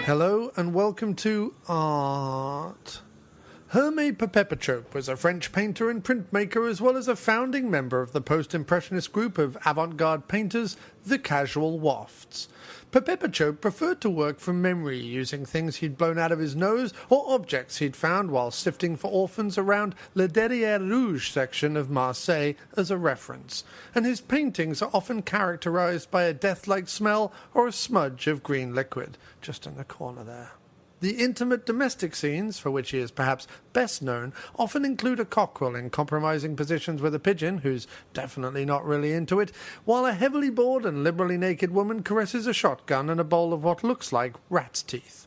Hello and welcome to Art. Hermé Pepperchope was a French painter and printmaker as well as a founding member of the post-impressionist group of avant-garde painters, the Casual Wafts. Pepperchope preferred to work from memory, using things he'd blown out of his nose or objects he'd found while sifting for orphans around Le Derrière Rouge section of Marseille as a reference, and his paintings are often characterized by a death-like smell or a smudge of green liquid, just in the corner there. The intimate domestic scenes, for which he is perhaps best known, often include a cockerel in compromising positions with a pigeon, who's definitely not really into it, while a heavily bored and liberally naked woman caresses a shotgun and a bowl of what looks like rat's teeth.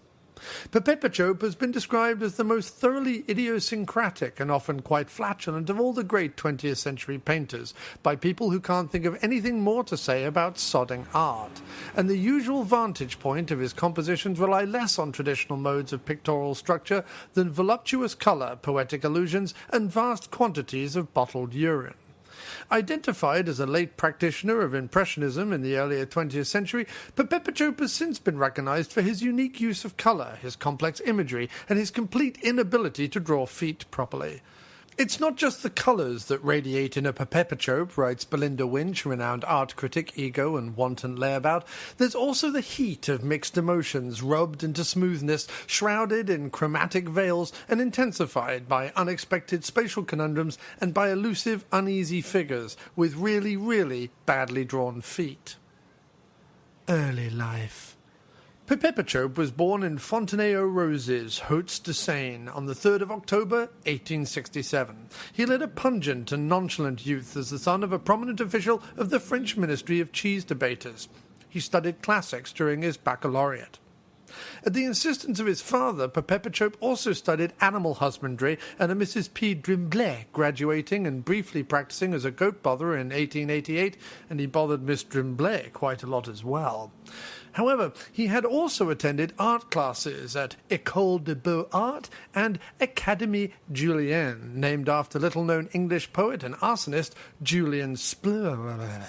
Pepperchope has been described as the most thoroughly idiosyncratic and often quite flatulent of all the great 20th century painters by people who can't think of anything more to say about sodding art, and the usual vantage point of his compositions rely less on traditional modes of pictorial structure than voluptuous colour, poetic allusions, and vast quantities of bottled urine. Identified as a late practitioner of Impressionism in the earlier 20th century, Pepperchope has since been recognized for his unique use of color, his complex imagery, and his complete inability to draw feet properly. It's not just the colours that radiate in a Pepperchope, writes Belinda Winch, renowned art critic, ego and wanton layabout. There's also the heat of mixed emotions, rubbed into smoothness, shrouded in chromatic veils, and intensified by unexpected spatial conundrums and by elusive, uneasy figures with really, really badly drawn feet. Early life. Pepperchope was born in Fontenay-aux-Roses, Hauts-de-Seine, on the 3rd of October, 1867. He led a pungent and nonchalant youth as the son of a prominent official of the French Ministry of Cheese Debaters. He studied classics during his baccalaureate. At the insistence of his father, Pepperchope also studied animal husbandry and a Mrs. P. Drimblay, graduating and briefly practicing as a goat botherer in 1888, and he bothered Miss Drimblay quite a lot as well. However, he had also attended art classes at École des Beaux-Arts and Académie Julienne, named after little-known English poet and arsonist Julian Splur,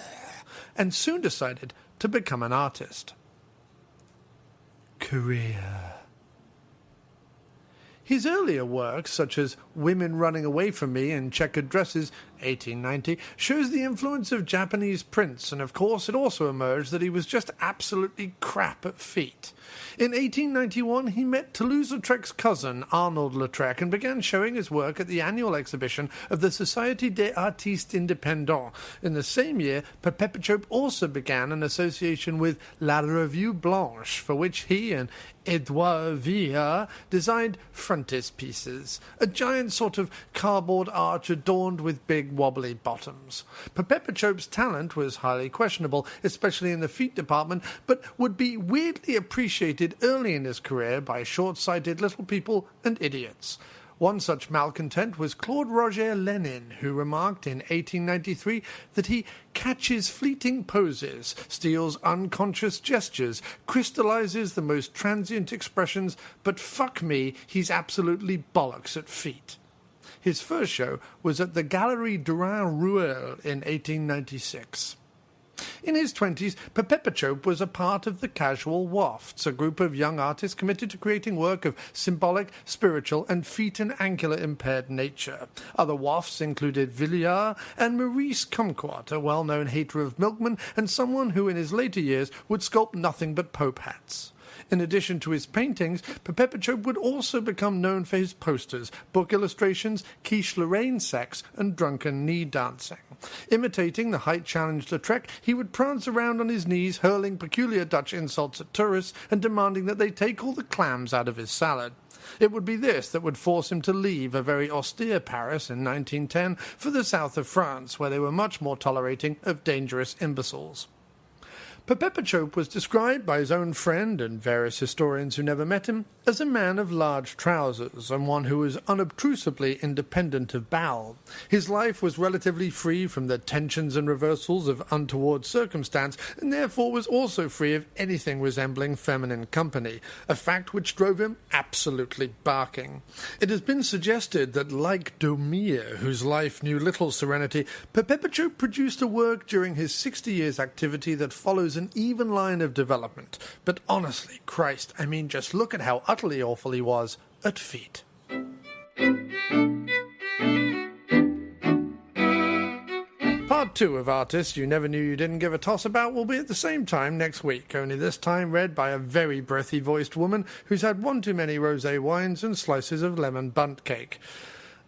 and soon decided to become an artist. Career. His earlier works, such as Women Running Away From Me in Checkered Dresses, 1890, shows the influence of Japanese prints, and of course it also emerged that he was just absolutely crap at feet. In 1891 he met Toulouse-Lautrec's cousin, Arnold Lautrec, and began showing his work at the annual exhibition of the Société des Artistes Indépendants. In the same year, Pepperchope also began an association with La Revue Blanche, for which he and Edouard Villard designed frontispieces, a giant sort of cardboard arch adorned with big wobbly bottoms. Pepperchope's talent was highly questionable, especially in the feet department, but would be weirdly appreciated early in his career by short-sighted little people and idiots. One such malcontent was Claude Roger Lenin, who remarked in 1893 that he catches fleeting poses, steals unconscious gestures, crystallizes the most transient expressions, but fuck me, he's absolutely bollocks at feet. His first show was at the Galerie Durand-Ruel in 1896. In his 20s, Pepperchope was a part of the Casual Wafts, a group of young artists committed to creating work of symbolic, spiritual, and feet and ankle impaired nature. Other wafts included Villard and Maurice Kumquat, a well-known hater of milkmen and someone who in his later years would sculpt nothing but Pope hats. In addition to his paintings, Pepperchope would also become known for his posters, book illustrations, quiche Lorraine sex, and drunken knee dancing. Imitating the height-challenged Lautrec, he would prance around on his knees, hurling peculiar Dutch insults at tourists and demanding that they take all the clams out of his salad. It would be this that would force him to leave a very austere Paris in 1910 for the south of France, where they were much more tolerating of dangerous imbeciles. Pepperchope was described by his own friend and various historians who never met him as a man of large trousers and one who was unobtrusively independent of bowel. His life was relatively free from the tensions and reversals of untoward circumstance, and therefore was also free of anything resembling feminine company, a fact which drove him absolutely barking. It has been suggested that, like Daumier, whose life knew little serenity, Pepperchope produced a work during his 60 years' activity that follows an even line of development. But honestly, Christ, I mean, just look at how utterly awful he was at feet. Part 2 of Artists You Never Knew You Didn't Give a Toss About will be at the same time next week, only this time read by a very breathy-voiced woman who's had one too many rosé wines and slices of lemon bundt cake.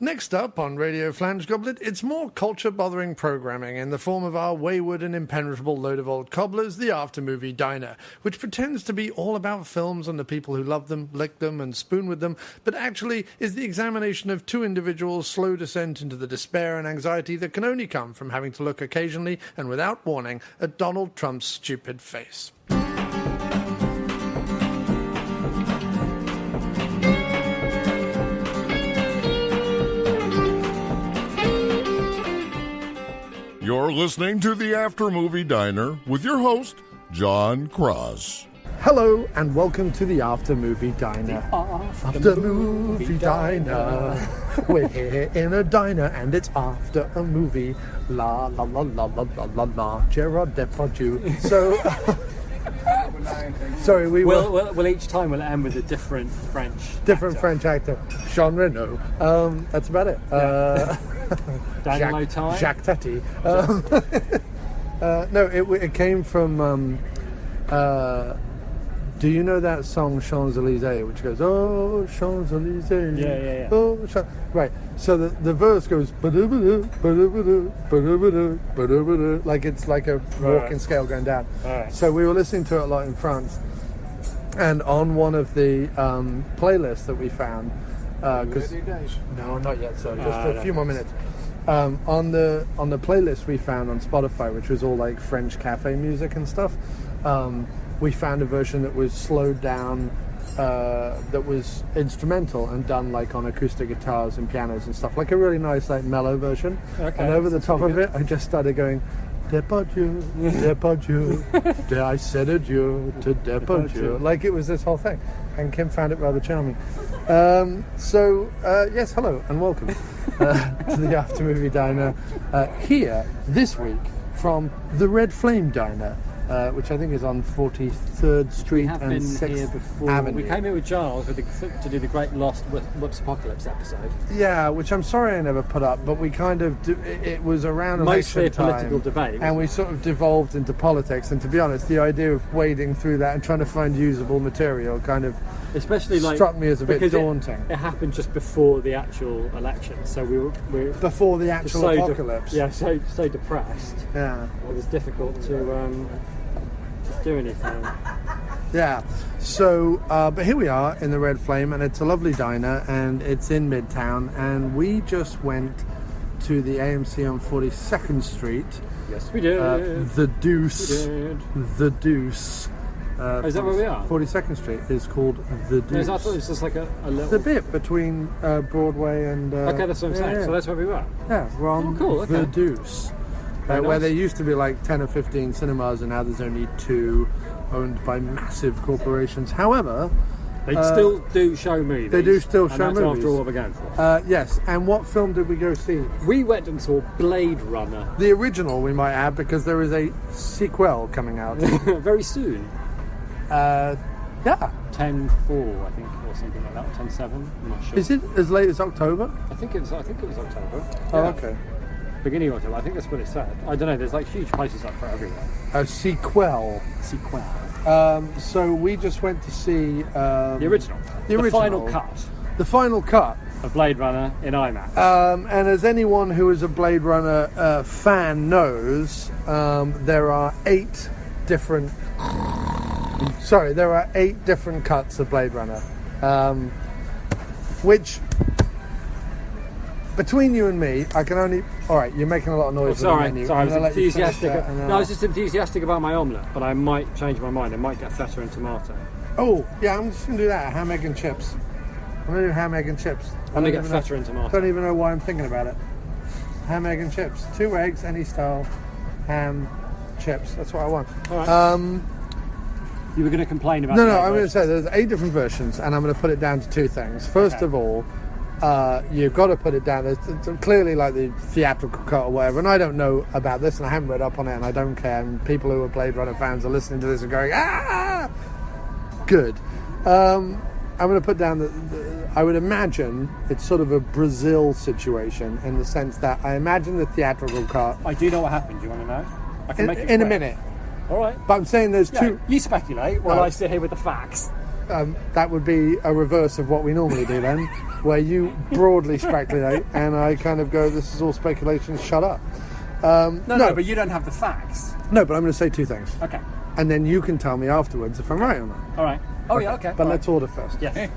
Next up on Radio Flange Goblet, it's more culture-bothering programming in the form of our wayward and impenetrable load of old cobblers, the After-Movie Diner, which pretends to be all about films and the people who love them, lick them, and spoon with them, but actually is the examination of two individuals' slow descent into the despair and anxiety that can only come from having to look occasionally and without warning at Donald Trump's stupid face. You're listening to the After Movie Diner with your host, John Cross. Hello and welcome to the After Movie Diner. After Movie Diner. We're here in a diner and it's after a movie. La la la la la la la la. Gerard Depardieu. So, sorry, we will. Well, each time we'll end with a different French actor. Jean Reno. That's about it. Daniel O'Tye. Jacques Tati. No, it came from. Do you know that song Champs-Élysées, which goes, oh, Champs-Élysées? Yeah. Oh, right. So the verse goes, like it's like a walking scale going down. Right. So we were listening to it a lot in France. And on one of the playlists that we found, no, not yet, so just a few more minutes. On the playlist we found on Spotify, which was all like French cafe music and stuff, we found a version that was slowed down, that was instrumental and done like on acoustic guitars and pianos and stuff, like a really nice like mellow version. Okay, and over the top of it, I just started going, Depardieu, Depardieu, I said adieu to Depardieu. Like it was this whole thing. And Kim found it rather charming. Yes, hello and welcome to the After Movie Diner here this week from the Red Flame Diner, which I think is on 43rd Street and 6th Avenue. We came here with Giles to do the Great Lost Whoops Apocalypse episode. Yeah, which I'm sorry I never put up, but we kind of it was around mostly election a political debate, and we sort of devolved into politics. And to be honest, the idea of wading through that and trying to find usable material kind of struck me as a bit daunting. It happened just before the actual election, so we were before the actual apocalypse. So depressed. Yeah, it was difficult to do anything. Yeah, so but here we are in the Red Flame, and it's a lovely diner, and it's in Midtown, and we just went to the AMC on 42nd Street. Yes, we did. The Deuce. The Deuce. Is that where we are? 42nd Street is called The Deuce. I thought it was just like a little... The bit between Broadway and... okay, that's what I'm saying. Yeah. So that's where we were? Yeah, we're on The Deuce. Nice. Where there used to be like 10 or 15 cinemas, and now there's only 2, owned by massive corporations. However... They still do show movies. They do still show movies. After all what we're going for. Yes, and what film did we go see? We went and saw Blade Runner. The original, we might add, because there is a sequel coming out. Very soon. Yeah. 10/4, I think, or something like that. 10/7. I'm not sure. Is it as late as October? I think it was October. Oh, yeah. okay. Beginning of October. I think that's what it said. I don't know. There's like huge places up for everywhere. A sequel. So we just went to see the original. The final cut. The final cut of Blade Runner in IMAX. And as anyone who is a Blade Runner fan knows, there are 8 different cuts of Blade Runner, which, between you and me, I can only... All right, you're making a lot of noise with the menu. Sorry, I was enthusiastic. I was just enthusiastic about my omelette, but I might change my mind. I might get feta and tomato. Oh, yeah, I'm just going to do that. Ham, egg and chips. I'm going to do ham, egg and chips. I'm going to get feta and tomato. Don't even know why I'm thinking about it. Ham, egg and chips. 2 eggs, any style. Ham, chips. That's what I want. All right. You were going to complain about... No, I'm going to say there's 8 different versions, and I'm going to put it down to 2 things. First of all, you've got to put it down. There's clearly like the theatrical cut or whatever, and I don't know about this, and I haven't read up on it, and I don't care. And people who are Blade Runner fans are listening to this and going, ah, good. I'm going to put down that I would imagine it's sort of a Brazil situation in the sense that I imagine the theatrical cut. I do know what happened. Do you want to know? I can make it in a quick. minute. All right. But I'm saying there's two. You speculate while I sit here with the facts. That would be a reverse of what we normally do then, where you broadly speculate and I kind of go, this is all speculation, shut up. No, but you don't have the facts. No, but I'm going to say two things. Okay. And then you can tell me afterwards if I'm right or not. All right. Oh, yeah, okay. But let's order first. Yes. Hey,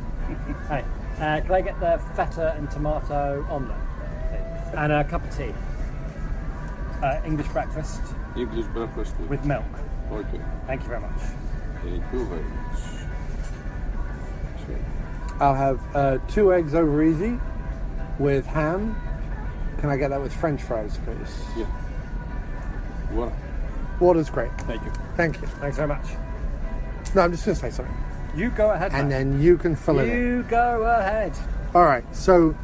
can I get the feta and tomato omelette, please? And a cup of tea. English breakfast. English breakfast with milk. Okay. Thank you very much. Thank you very much. Sure. I'll have 2 eggs over easy with ham. Can I get that with French fries, please? Yeah. What? Water's great. Thank you. Thank you. Thanks very much. No, I'm just going to say something. You go ahead, And mate. then you can fill it in. You go ahead. All right, so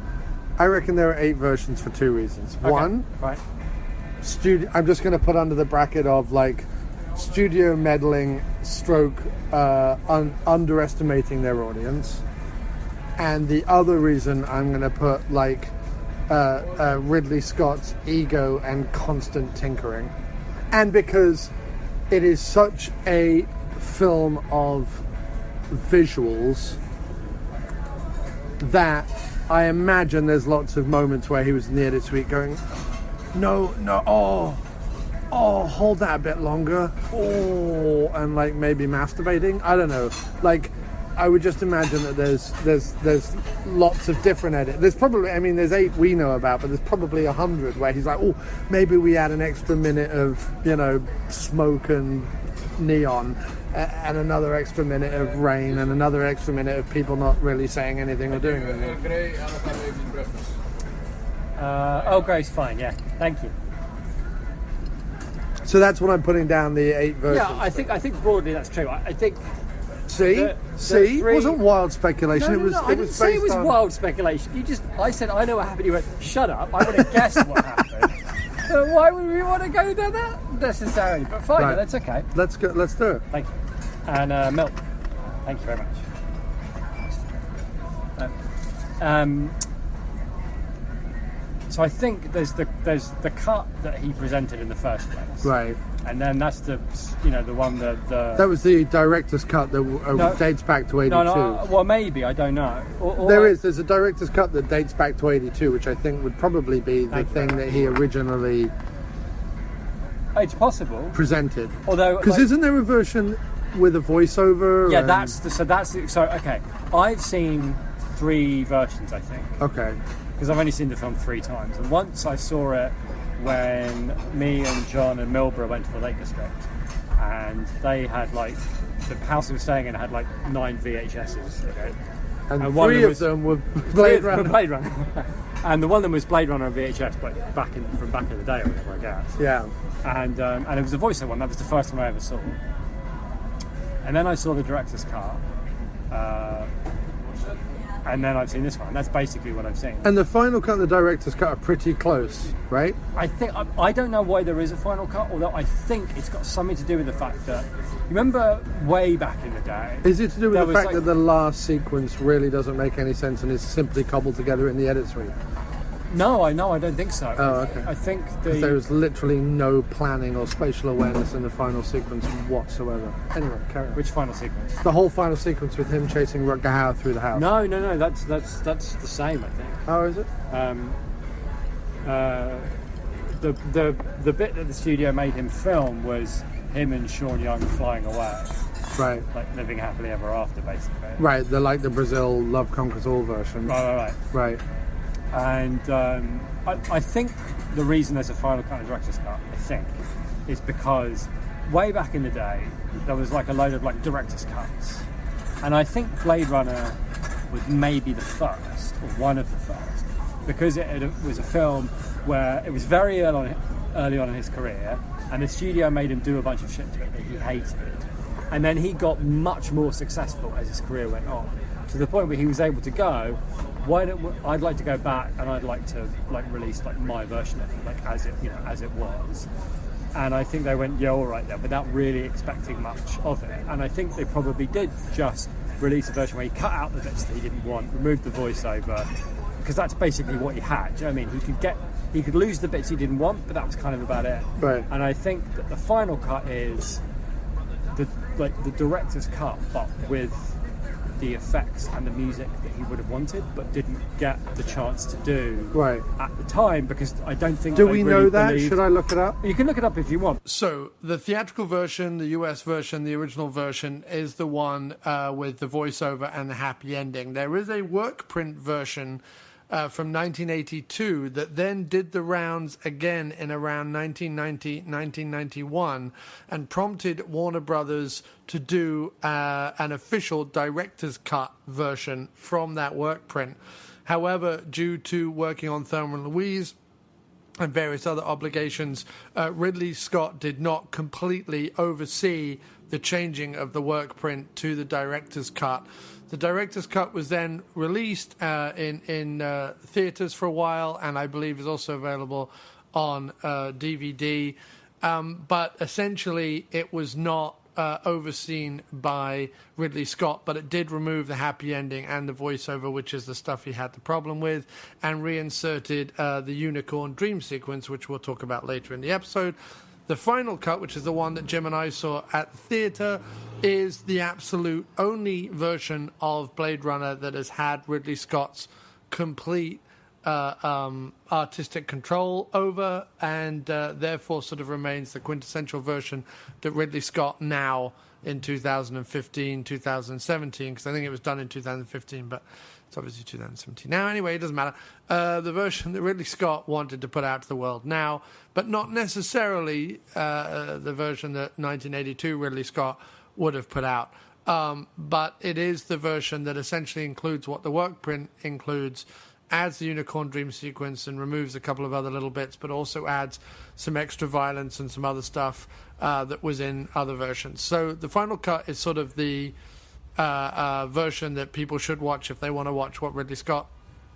I reckon there are 8 versions for 2 reasons. Okay. One, Right. I'm just going to put under the bracket of like studio meddling stroke underestimating their audience. And the other reason I'm going to put like Ridley Scott's ego and constant tinkering. And because it is such a film of visuals that I imagine there's lots of moments where he was in the edit suite going, no, hold that a bit longer, and like maybe masturbating. I don't know. Like, I would just imagine that there's lots of different edits. There's probably, I mean, there's 8 we know about, but there's probably 100 where he's like, maybe we add an extra minute of, smoke and neon, and another extra minute of rain, and another extra minute of people not really saying anything or doing anything. Grey's fine, yeah. Thank you. So that's what I'm putting down, the 8 versions. Yeah, I think broadly that's true. I think... See? The It three- wasn't wild speculation. No, I didn't say it was wild speculation. I said, I know what happened. You went, shut up. I want to guess what happened. So why would we want to go down that necessarily? But fine, Right. that's okay. Let's do it. Thank you. And milk. Thank you very much. So I think there's the cut that he presented in the first place, Right. and then that's the one that That was the director's cut that dates back to 82. well maybe I don't know. There's a director's cut that dates back to 82, which I think would probably be the thing that he originally It's possible. presented. Although, Because isn't there a version with a voiceover? yeah, and- so okay. I've seen 3 versions, I think. Okay. Because I've only seen the film 3 times, and once I saw it when me and John and Milborough went to the Lake District, and they had like the house we were staying in had like 9 VHSs, okay? And one 3 of them were Blade Runner. Blade Runner, and the one of them was Blade Runner on VHS, but from back in the day, or whatever, I guess. Yeah. And it was the voiceover one. That was the first one I ever saw. And then I saw the director's cut. And then I've seen this one. That's basically what I've seen. And the final cut and the director's cut are pretty close, right? I don't know why there is a final cut, although I think it's got something to do with the fact that, you remember way back in the day? Is it to do with the fact like, that the last sequence really doesn't make any sense and is simply cobbled together in the edit suite? No, I don't think so. Oh, okay. I think Because there was literally no planning or spatial awareness in the final sequence whatsoever. Anyway, carry on. Which final sequence? The whole final sequence with him chasing Rutger Hauer through the house. No, that's the same, I think. Oh, is it? The bit that the studio made him film was him and Sean Young flying away, Right. like living happily ever after, basically. Right, the Brazil Love Conquers All version. Right. Right. And I think the reason there's a final cut and director's cut, I think, is because way back in the day there was like a load of like director's cuts, and I think Blade Runner was maybe the first or one of the first, because it was a film where it was very early on in his career, and the studio made him do a bunch of shit to it that he hated, and then he got much more successful as his career went on. to the point where he was able to go, I'd like to go back and I'd like to release my version of it, as it was. And I think they went, yeah, all right then, without really expecting much of it. And I think they probably did just release a version where he cut out the bits that he didn't want, removed the voiceover, because that's basically what he had. Do you know what I mean? He could lose the bits he didn't want, but that was kind of about it. Right. And I think that the final cut is the director's cut, but with the effects and the music that he would have wanted, but didn't get the chance to do at the time, because I don't think. Do we know that? Should I look it up? You can look it up if you want. So the theatrical version, the US version, the original version is the one with the voiceover and the happy ending. There is a work print version from 1982 that then did the rounds again in around 1990, 1991, and prompted Warner Brothers to do an official director's cut version from that work print. However, due to working on Thelma and Louise and various other obligations, Ridley Scott did not completely oversee the changing of the work print to the director's cut. The director's cut was then released in theaters for a while, and I believe is also available on DVD. But essentially, it was not overseen by Ridley Scott, but it did remove the happy ending and the voiceover, which is the stuff he had the problem with, and reinserted the unicorn dream sequence, which we'll talk about later in the episode. The final cut, which is the one that Jim and I saw at the theatre, is the absolute only version of Blade Runner that has had Ridley Scott's complete artistic control over, and therefore sort of remains the quintessential version that Ridley Scott now in 2015, 2017, because I think it was done in 2015, but it's obviously 2017 now. Anyway, it doesn't matter. The version that Ridley Scott wanted to put out to the world now, but not necessarily the version that 1982 Ridley Scott would have put out. But it is the version that essentially includes what the work print includes, adds the unicorn dream sequence and removes a couple of other little bits, but also adds some extra violence and some other stuff that was in other versions. So the final cut is sort of the version that people should watch if they want to watch what Ridley Scott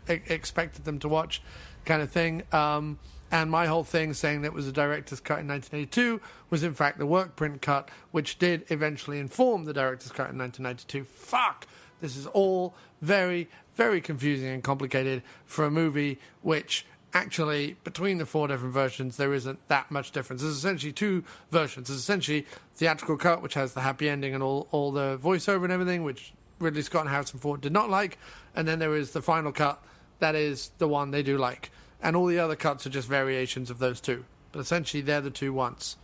expected them to watch, kind of thing. And my whole thing saying that it was a director's cut in 1982 was in fact the work print cut, which did eventually inform the director's cut in 1992. Fuck! This is all very, very confusing and complicated for a movie which actually, between the four different versions, there isn't that much difference. There's essentially two versions. There's essentially theatrical cut, which has the happy ending and all the voiceover and everything, which Ridley Scott and Harrison Ford did not like. And then there is the final cut, that is the one they do like. And all the other cuts are just variations of those two. But essentially, they're the two ones.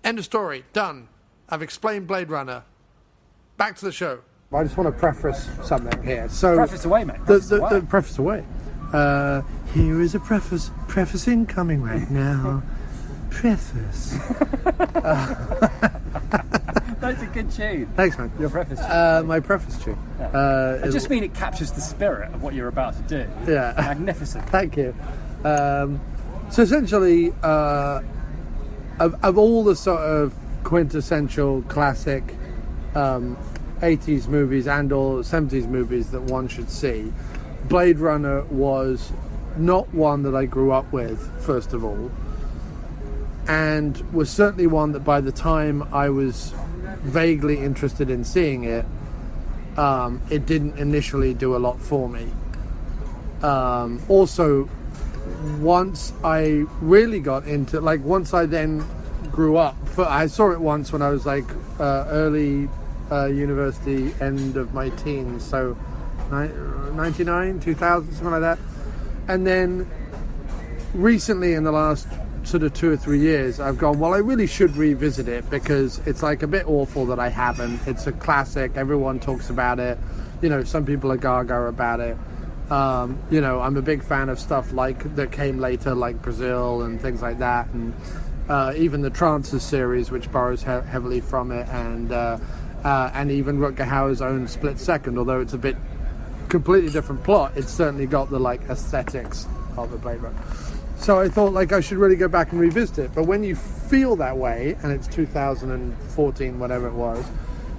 End of story. Done. I've explained Blade Runner. Back to the show. I just want to preface something here. So Preface away, mate. The preface away. Here is a preface. Preface incoming right now. Preface. That's a good tune. Thanks, man. Your preface tune. My preface tune. Yeah. I just mean it captures the spirit of what you're about to do. Yeah. Magnificent. Thank you. So essentially, of all the sort of quintessential classic 80s movies and or 70s movies that one should see, Blade Runner was not one that I grew up with, first of all, and was certainly one that by the time I was vaguely interested in seeing it, it didn't initially do a lot for me. Also, once I really got into, once I then grew up, I saw it once when I was early university, end of my teens, so 99, 2000, something like that. And then recently, in the last sort of 2 or 3 years, I've gone, well, I really should revisit it, because it's a bit awful that I haven't. It's a classic. Everyone talks about it. Some people are gaga about it. I'm a big fan of stuff that came later, like Brazil and things like that, and even the Trances series, which borrows heavily from it, and even Rutger Hauer's own Split Second, although it's a bit completely different plot, it's certainly got the aesthetics of the Blade Runner. So I thought I should really go back and revisit it. But when you feel that way, and it's 2014, whatever it was,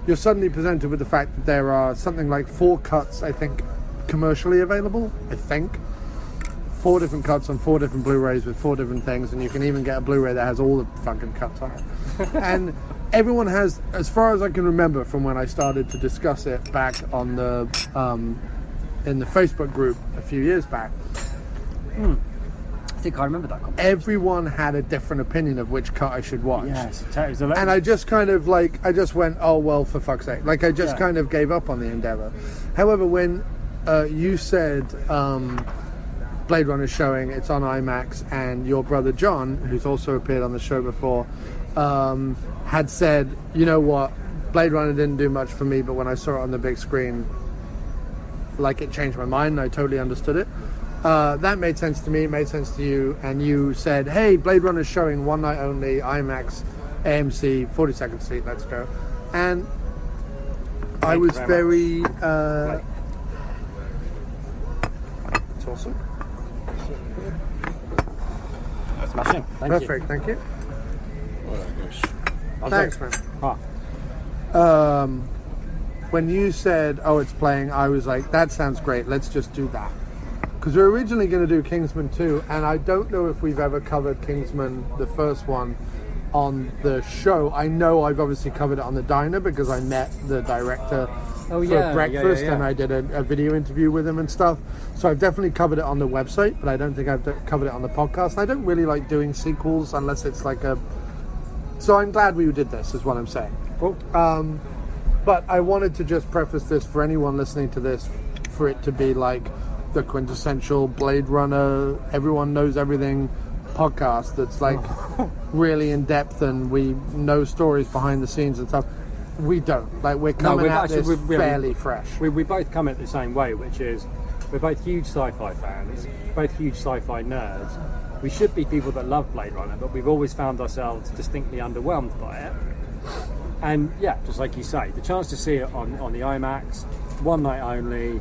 you're suddenly presented with the fact that there are something like 4 cuts, I think, commercially available. I think 4 different cuts on 4 different Blu-rays with 4 different things, and you can even get a Blu-ray that has all the fucking cuts on it. And everyone has, as far as I can remember from when I started to discuss it back on the in the Facebook group a few years back. I think I remember that conversation. Everyone had a different opinion of which cut I should watch. Yes. And I just kind of I just went, oh, well, for fuck's sake. Like, I just kind of gave up on the endeavor. However, when you said Blade Runner showing, it's on IMAX, and your brother John, who's also appeared on the show before, had said, you know what, Blade Runner didn't do much for me, but when I saw it on the big screen, like, it changed my mind, and I totally understood it. That made sense to me, it made sense to you, and you said, hey, Blade Runner's showing one night only, IMAX, AMC, 42nd seat, let's go. And I was very... it's awesome. Smashing. Thank Perfect, you. thank you. Olha, Thanks, man. Ah. When you said, oh, it's playing, I was like, that sounds great, let's just do that. Because we were originally going to do Kingsman 2, and I don't know if we've ever covered Kingsman, the first one, on the show. I know I've obviously covered it on the diner because I met the director for breakfast, and I did a video interview with him and stuff. So I've definitely covered it on the website, but I don't think I've covered it on the podcast. And I don't really like doing sequels unless it's like a... So I'm glad we did this, is what I'm saying. Cool. But I wanted to just preface this for anyone listening to this, for it to be like the quintessential Blade Runner, everyone knows everything podcast that's like really in depth, and we know stories behind the scenes and stuff. We don't. Like, we're coming at this fairly fresh. We both come at it the same way, which is we're both huge sci-fi fans, both huge sci-fi nerds. We should be people that love Blade Runner, but we've always found ourselves distinctly underwhelmed by it. And yeah, just like you say, the chance to see it on the IMAX, one night only,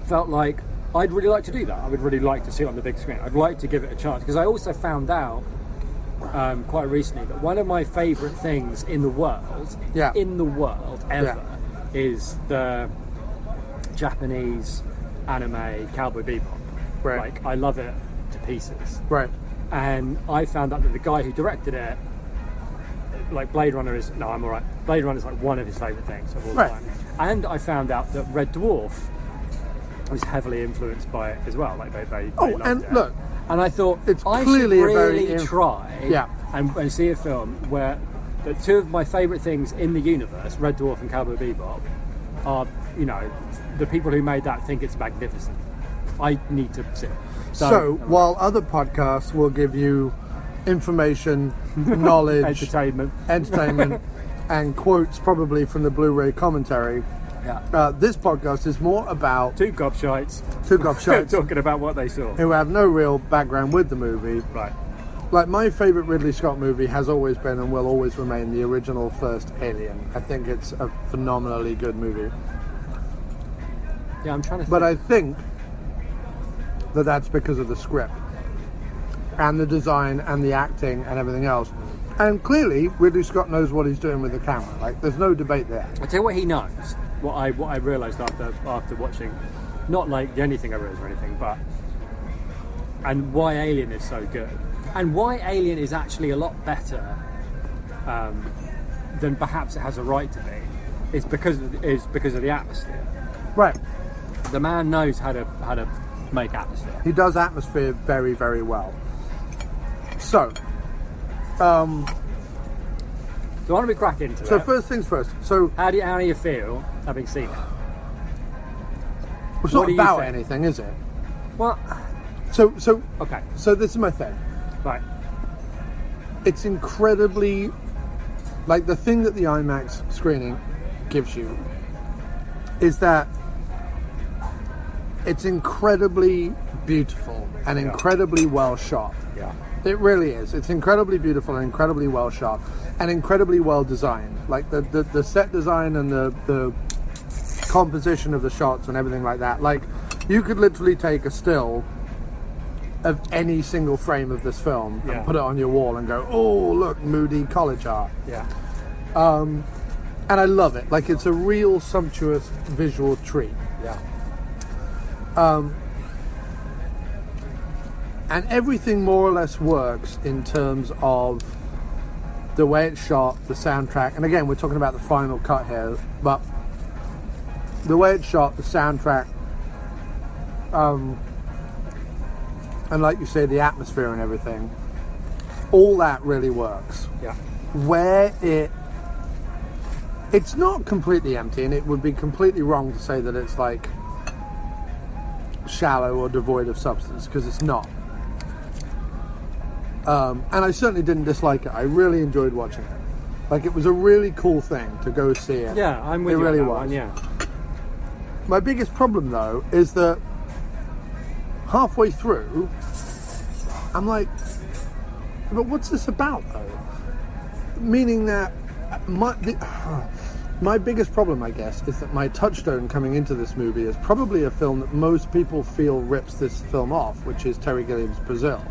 felt like I'd really like to do that. I would really like to see it on the big screen. I'd like to give it a chance, because I also found out quite recently that one of my favourite things in the world, ever, is the Japanese anime Cowboy Bebop. Right. Like, I love it to pieces. Right. And I found out that the guy who directed it, like, Blade Runner is... No, I'm alright. Blade Runner is like one of his favourite things of all time. And I found out that Red Dwarf was heavily influenced by it as well. Like, they loved and it. look, and I thought, it's I clearly should a very really try and see a film where the two of my favourite things in the universe, Red Dwarf and Cowboy Bebop, are, you know, the people who made that think it's magnificent. I need to see it. So while other podcasts will give you information, knowledge, entertainment, and quotes probably from the Blu-ray commentary, this podcast is more about two gobshites talking about what they saw, who have no real background with the movie. Right. Like, my favourite Ridley Scott movie has always been and will always remain the original first Alien. I think it's a phenomenally good movie. Yeah, I'm trying to think. But I think that that's because of the script and the design and the acting and everything else. And clearly, Ridley Scott knows what he's doing with the camera. Like, there's no debate there. I'll tell you what he knows. What I realised after watching, not like the only thing I realised or anything, but and why Alien is so good, and why Alien is actually a lot better than perhaps it has a right to be, is because of the atmosphere. Right. The man knows how to make atmosphere. He does atmosphere very, very well. So, So why don't we crack into so that? first things first. So How do you feel having seen it? it's What not do you about think? anything, is it? Well, So okay, So this is my thing. right. It's incredibly, like, the thing that the IMAX screening gives you is that it's incredibly beautiful and incredibly well shot. Yeah. It really is. It's incredibly beautiful and incredibly well shot and incredibly well designed. Like, the set design and the composition of the shots and everything like that. Like, you could literally take a still of any single frame of this film and put it on your wall and go, oh, look, moody college art. Yeah. And I love it. Like, it's a real sumptuous visual treat. Yeah. And everything more or less works in terms of the way it's shot, the soundtrack. And again, we're talking about the final cut here, but the way it's shot, the soundtrack, and like you say, the atmosphere and everything, all that really works. Yeah. Where it's not completely empty, and it would be completely wrong to say that it's like shallow or devoid of substance, because it's not. And I certainly didn't dislike it. I really enjoyed watching it. Like, it was a really cool thing to go see it. Yeah, I'm with it you really on that was. one, yeah. My biggest problem, though, is that halfway through, I'm like, but what's this about, though? Meaning that my biggest problem, I guess, is that my touchstone coming into this movie is probably a film that most people feel rips this film off, which is Terry Gilliam's Brazil.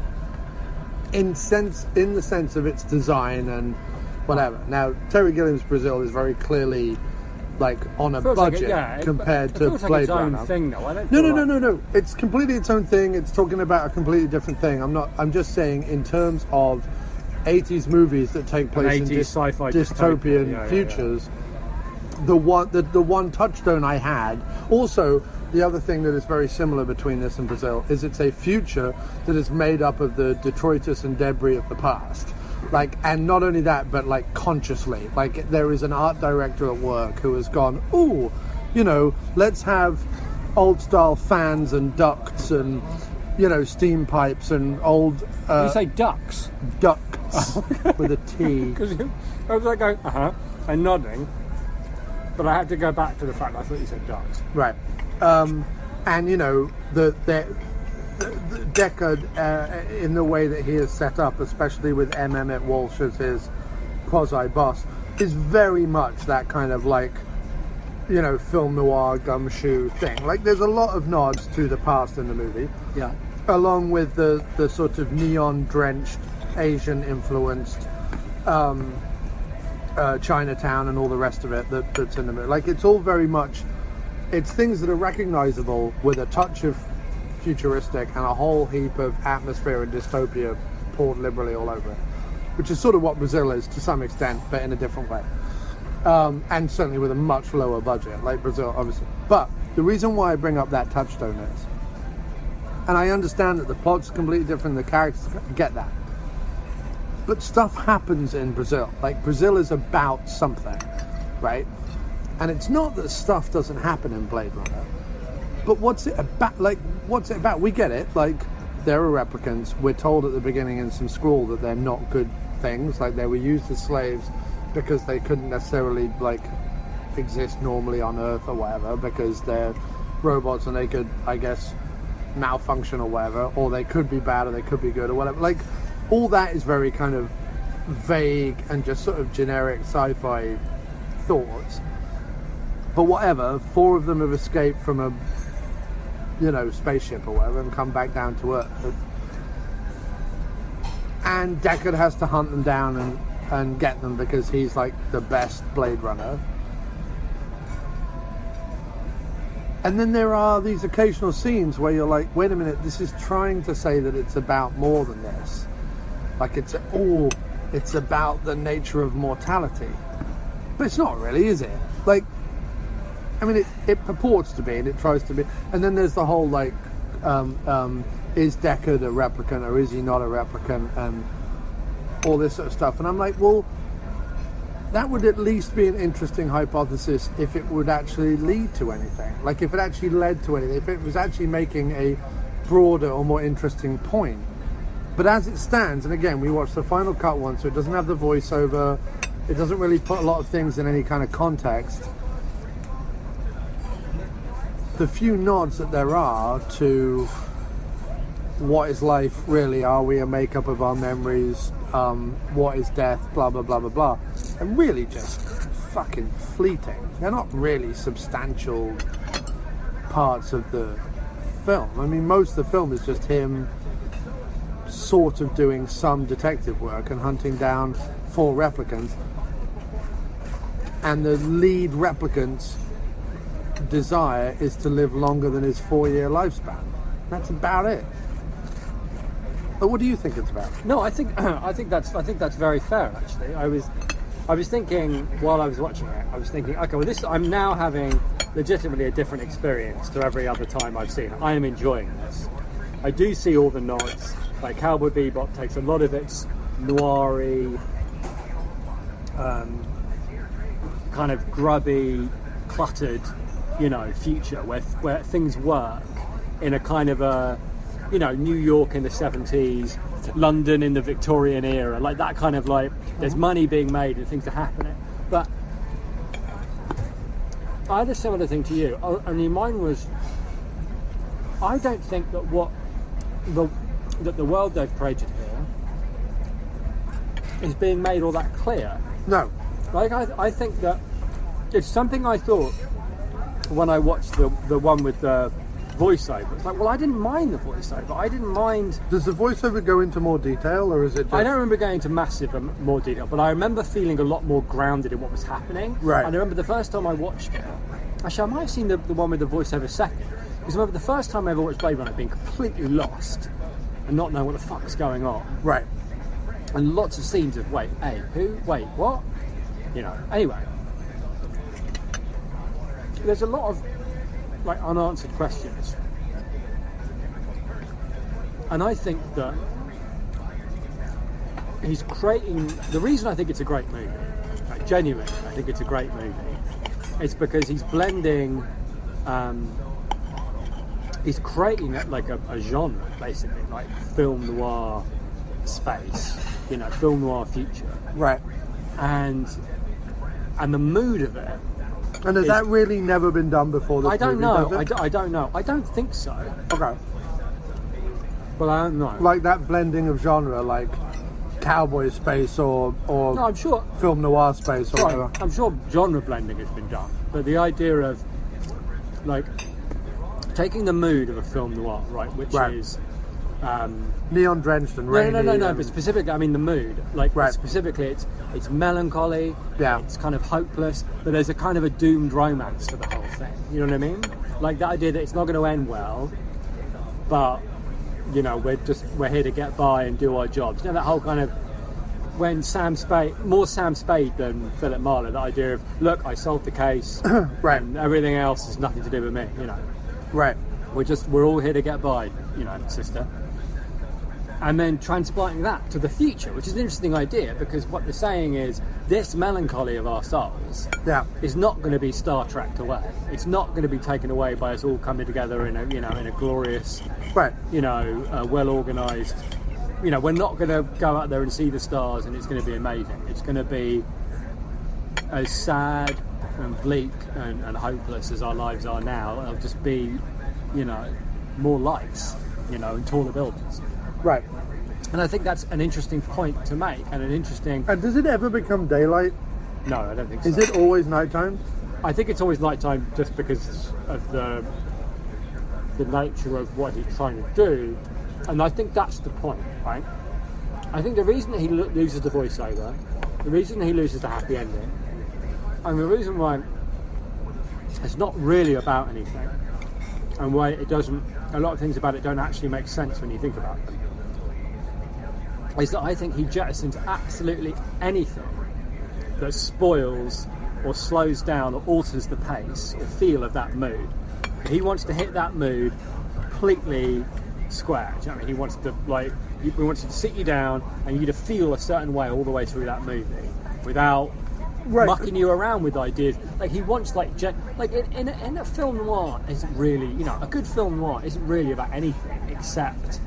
In the sense of its design and whatever. Now, Terry Gilliam's Brazil is very clearly like on a budget compared to Blade Blade Runner. Runner. Thing, though. I don't No. It's completely its own thing. It's talking about a completely different thing. I'm just saying in terms of 80s movies that take place in sci-fi dystopian futures. The one touchstone I had. Also, the other thing that is very similar between this and Brazil is it's a future that is made up of the detritus and debris of the past. Like, and not only that, but like consciously. Like, there is an art director at work who has gone, ooh, let's have old style fans and ducts and, steam pipes and old... you say ducks? Ducts with a T. Because I was like going, and nodding. But I have to go back to the fact that I thought you said ducks. Right. And the Deckard in the way that he is set up, especially with M. Emmett Walsh as his quasi-boss, is very much that kind of like, film noir gumshoe thing. Like, there's a lot of nods to the past in the movie. Yeah. Along with the sort of neon-drenched, Asian-influenced Chinatown and all the rest of it that's in the movie. Like, it's all very much... It's things that are recognizable with a touch of futuristic and a whole heap of atmosphere and dystopia poured liberally all over it, which is sort of what Brazil is to some extent, but in a different way. And certainly with a much lower budget, like Brazil, obviously. But the reason why I bring up that touchstone is, and I understand that the plot's completely different, the characters, get that. But stuff happens in Brazil. Like, Brazil is about something, right? And it's not that stuff doesn't happen in Blade Runner, but what's it about? Like, what's it about? We get it. Like, there are replicants. We're told at the beginning in some scroll that they're not good things. Like, they were used as slaves because they couldn't necessarily, like, exist normally on Earth or whatever, because they're robots and they could, I guess, malfunction or whatever, or they could be bad or they could be good or whatever. Like, all that is very kind of vague and just sort of generic sci-fi thoughts. But whatever, 4 of them have escaped from a, spaceship or whatever and come back down to Earth. And Deckard has to hunt them down and get them because he's like the best Blade Runner. And then there are these occasional scenes where you're like, wait a minute, this is trying to say that it's about more than this. Like, it's about the nature of mortality. But it's not really, is it? Like, I mean, it purports to be, and it tries to be. And then there's the whole, like, is Deckard a replicant, or is he not a replicant, and all this sort of stuff. And I'm like, well, that would at least be an interesting hypothesis if it would actually lead to anything. Like, if it actually led to anything, if it was actually making a broader or more interesting point. But as it stands, and again, we watched the final cut once, so it doesn't have the voiceover, it doesn't really put a lot of things in any kind of context. The few nods that there are to what is life really, are we a makeup of our memories, what is death, blah blah blah blah blah, and really just fucking fleeting. They're not really substantial parts of the film. I mean, most of the film is just him sort of doing some detective work and hunting down 4 replicants. and the lead replicant's desire is to live longer than his 4-year lifespan. That's about it. But what do you think it's about? No, I think that's very fair. Actually, I was thinking while I was watching it, I was thinking, okay, well, I'm now having legitimately a different experience to every other time I've seen it. I am enjoying this. I do see all the nods. Like Cowboy Bebop takes a lot of its noir-y, kind of grubby, cluttered, future where things work in a kind of a, New York in the 70s, London in the Victorian era, like that kind of like, there's money being made and things are happening. But I had a similar thing to you. Only mine was, I don't think that that the world they've created here is being made all that clear. No. Like I think that it's something I thought when I watched the one with the voiceover. It's like, well, I didn't mind the voiceover. I didn't mind. Does the voiceover go into more detail, or is it just... I don't remember going into massive more detail, but I remember feeling a lot more grounded in what was happening. Right. And I remember the first time I watched it, actually I might have seen the one with the voiceover second, because I remember the first time I ever watched Blade Runner being completely lost and not knowing what the fuck's going on. Right. And lots of scenes of, wait, who? Wait, what? Anyway. There's a lot of, like, unanswered questions. And I think that he's creating... The reason I think it's a great movie, like, genuinely, I think it's a great movie, is because he's blending... he's creating like a genre, basically, like film noir space, film noir future. Right. And the mood of it. And has that really never been done before? I don't know. I don't know. I don't think so. Okay. But I don't know. Like that blending of genre, like cowboy space or no, I'm sure film noir space or whatever. I'm sure genre blending has been done. But the idea of like taking the mood of a film noir, right, which is neon drenched and rainy. No. But specifically, I mean the mood. Like specifically, it's melancholy. Yeah. It's kind of hopeless. But there's a kind of a doomed romance to the whole thing. You know what I mean? Like that idea that it's not going to end well, but we're here to get by and do our jobs. That whole kind of when more Sam Spade than Philip Marlowe. That idea of look, I solved the case, right, and everything else has nothing to do with me. Right. We're all here to get by, sister. And then transplanting that to the future, which is an interesting idea, because what they're saying is this melancholy of our souls is not going to be Star Trek'd away. It's not going to be taken away by us all coming together in a glorious, well organised. We're not going to go out there and see the stars and it's going to be amazing. It's going to be as sad and bleak and hopeless as our lives are now. It'll just be, more lights, and taller buildings. Right. And I think that's an interesting point to make, and an interesting... And does it ever become daylight? No, I don't think so. Is it always nighttime? I think it's always nighttime just because of the nature of what he's trying to do, and I think that's the point, right? I think the reason that he loses the voiceover, the reason he loses the happy ending, and the reason why it's not really about anything, and why it doesn't... A lot of things about it don't actually make sense when you think about them, is that I think he jettisons absolutely anything that spoils or slows down or alters the pace or feel of that mood. He wants to hit that mood completely square. Do you know what I mean? He wants to sit you down and you to feel a certain way all the way through that movie without mucking you around with ideas. Like he wants in a film noir isn't really, a good film noir isn't really about anything except,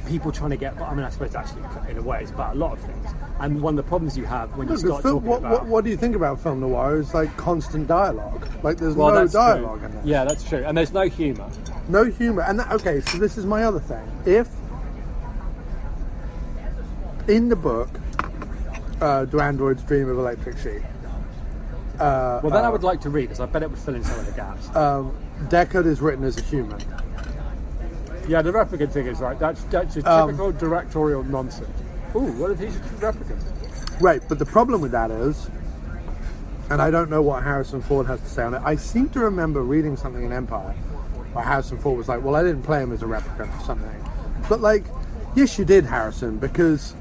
people trying to get... I mean, I suppose actually in a way it's about a lot of things. And one of the problems you have when you start talking about... What do you think about film noir? It's like constant dialogue. Like there's no dialogue in it. Yeah, that's true. And there's no humour. No humour. And okay, so this is my other thing. If in the book, Do Androids Dream of Electric Sheep? Well, then I would like to read, because I bet it would fill in some of the gaps. Deckard is written as a human. Yeah, the replicant thing is right. That's a typical directorial nonsense. Ooh, what if he's a replicant? Right, but the problem with that is and I don't know what Harrison Ford has to say on it. I seem to remember reading something in Empire where Harrison Ford was like, well, I didn't play him as a replicant or something. But, like, yes, you did, Harrison, because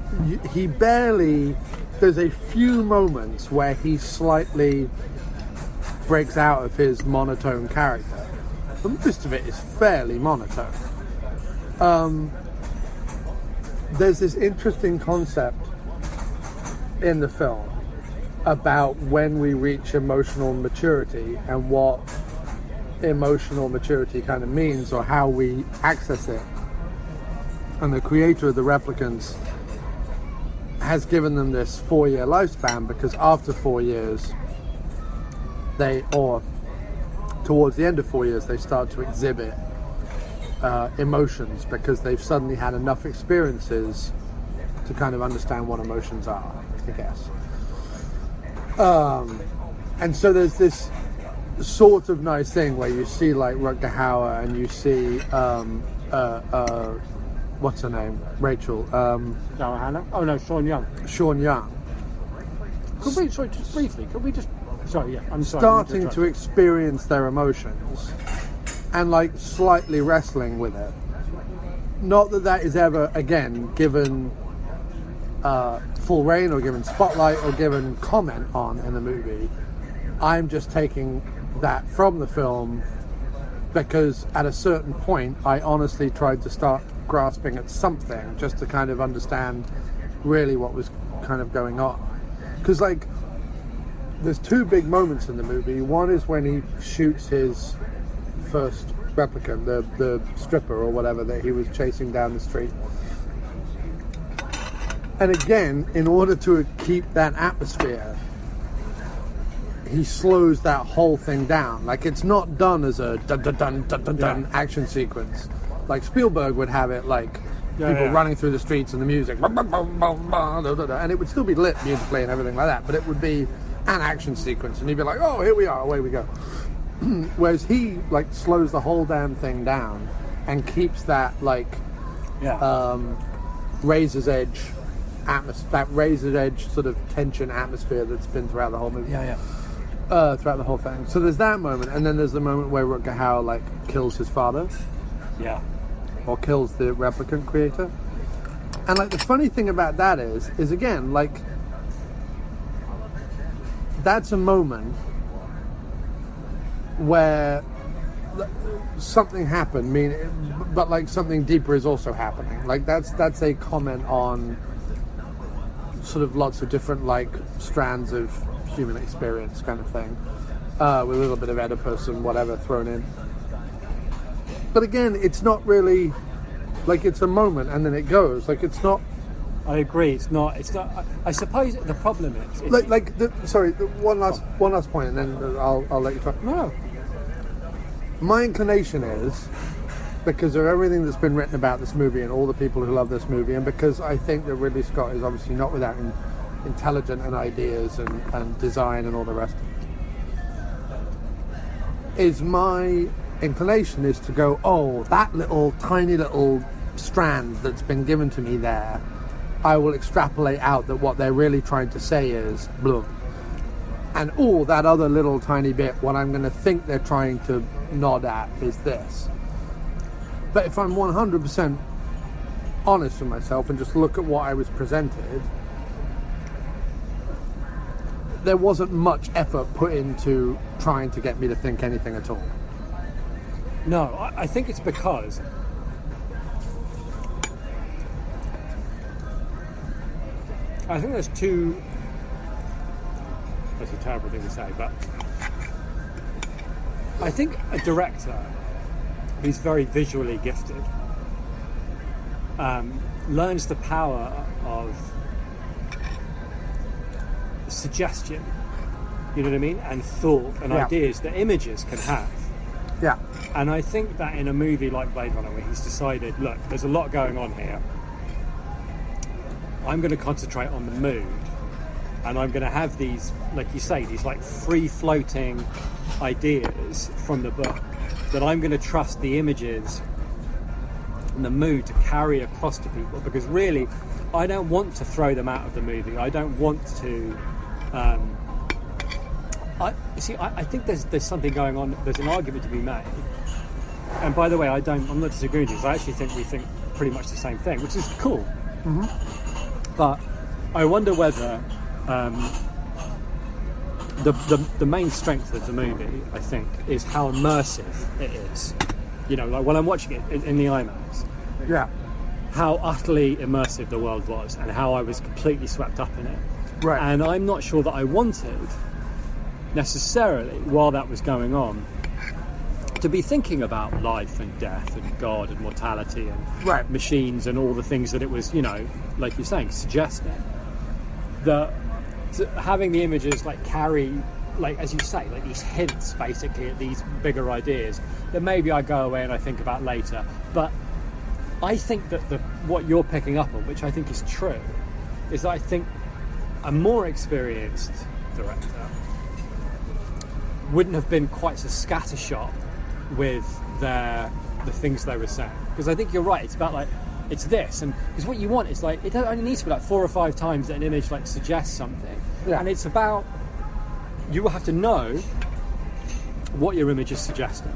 he barely... There's a few moments where he slightly breaks out of his monotone character. But most of it is fairly monotone. There's this interesting concept in the film about when we reach emotional maturity and what emotional maturity kind of means or how we access it. And the creator of the replicants has given them this 4-year lifespan because after 4 years towards the end of 4 years they start to exhibit emotions because they've suddenly had enough experiences to kind of understand what emotions are, I guess. And so there's this sort of nice thing where you see like Rutger Hauer and you see what's her name? Rachel. Hannah? Oh no, Sean Young. Sean Young. Could we, sorry, just briefly, sorry, yeah, I'm sorry. Starting to experience their emotions and like slightly wrestling with it. Not that is ever, again, given full reign or given spotlight or given comment on in the movie. I'm just taking that from the film because at a certain point I honestly tried to start grasping at something just to kind of understand really what was kind of going on. Because like there's two big moments in the movie. One is when he shoots his first replicant, the stripper or whatever that he was chasing down the street. And again, in order to keep that atmosphere, he slows that whole thing down. Like it's not done as a dun dun dun dun dun dun action sequence. Like Spielberg would have it like people running through the streets and the music, and it would still be lit beautifully and everything like that, but it would be an action sequence and you'd be like, oh, here we are, away we go. Whereas he like slows the whole damn thing down and keeps that like razor's edge that razor's edge sort of tension atmosphere that's been throughout the whole movie. Throughout the whole thing. So there's that moment, and then there's the moment where Rutger Hauer like kills his father. Yeah. Or kills the replicant creator. And like the funny thing about that is again, like that's a moment where something happened, but like something deeper is also happening. Like that's a comment on sort of lots of different like strands of human experience kind of thing, with a little bit of Oedipus and whatever thrown in. But again, it's not really like it's a moment and then it goes. Like it's not. I agree. It's not. I suppose the problem is one last point, and then I'll let you talk. No. My inclination is, because of everything that's been written about this movie and all the people who love this movie, and because I think that Ridley Scott is obviously not without intelligent and ideas and design and all the rest of it, is my inclination is to go, oh, that little tiny little strand that's been given to me there, I will extrapolate out that what they're really trying to say is blah. And that other little tiny bit, what I'm going to think they're trying to nod at is this. But if I'm 100% honest with myself and just look at what I was presented, there wasn't much effort put into trying to get me to think anything at all. No, I think it's because I think there's two. That's a terrible thing to say, but I think a director who's very visually gifted learns the power of suggestion, you know what I mean, and thought and ideas that images can have. Yeah. And I think that in a movie like Blade Runner, where he's decided, look, there's a lot going on here, I'm going to concentrate on the mood, and I'm going to have these, like you say, these like free-floating ideas from the book that I'm going to trust the images and the mood to carry across to people, because really I don't want to throw them out of the movie. I don't want to I think there's something going on. There's an argument to be made. And by the way, I'm not disagreeing with you. I actually think we think pretty much the same thing, which is cool. Mm-hmm. But I wonder whether the main strength of the movie, I think, is how immersive it is. You know, like when I'm watching it in the IMAX. Yeah. How utterly immersive the world was, and how I was completely swept up in it. Right. And I'm not sure that I wanted necessarily, while that was going on, to be thinking about life and death and God and mortality and machines and all the things that it was, you know, like you're saying, suggesting. Having the images like carry, like as you say, like these hints basically at these bigger ideas that maybe I go away and I think about later. But I think that what you're picking up on, which I think is true, is that I think a more experienced director wouldn't have been quite so scattershot with the things they were saying. Because I think you're right, it's about like, it's this, and because what you want is like, it only needs to be like 4 or 5 times that an image like suggests something. Yeah. And it's about, you have to know what your image is suggesting.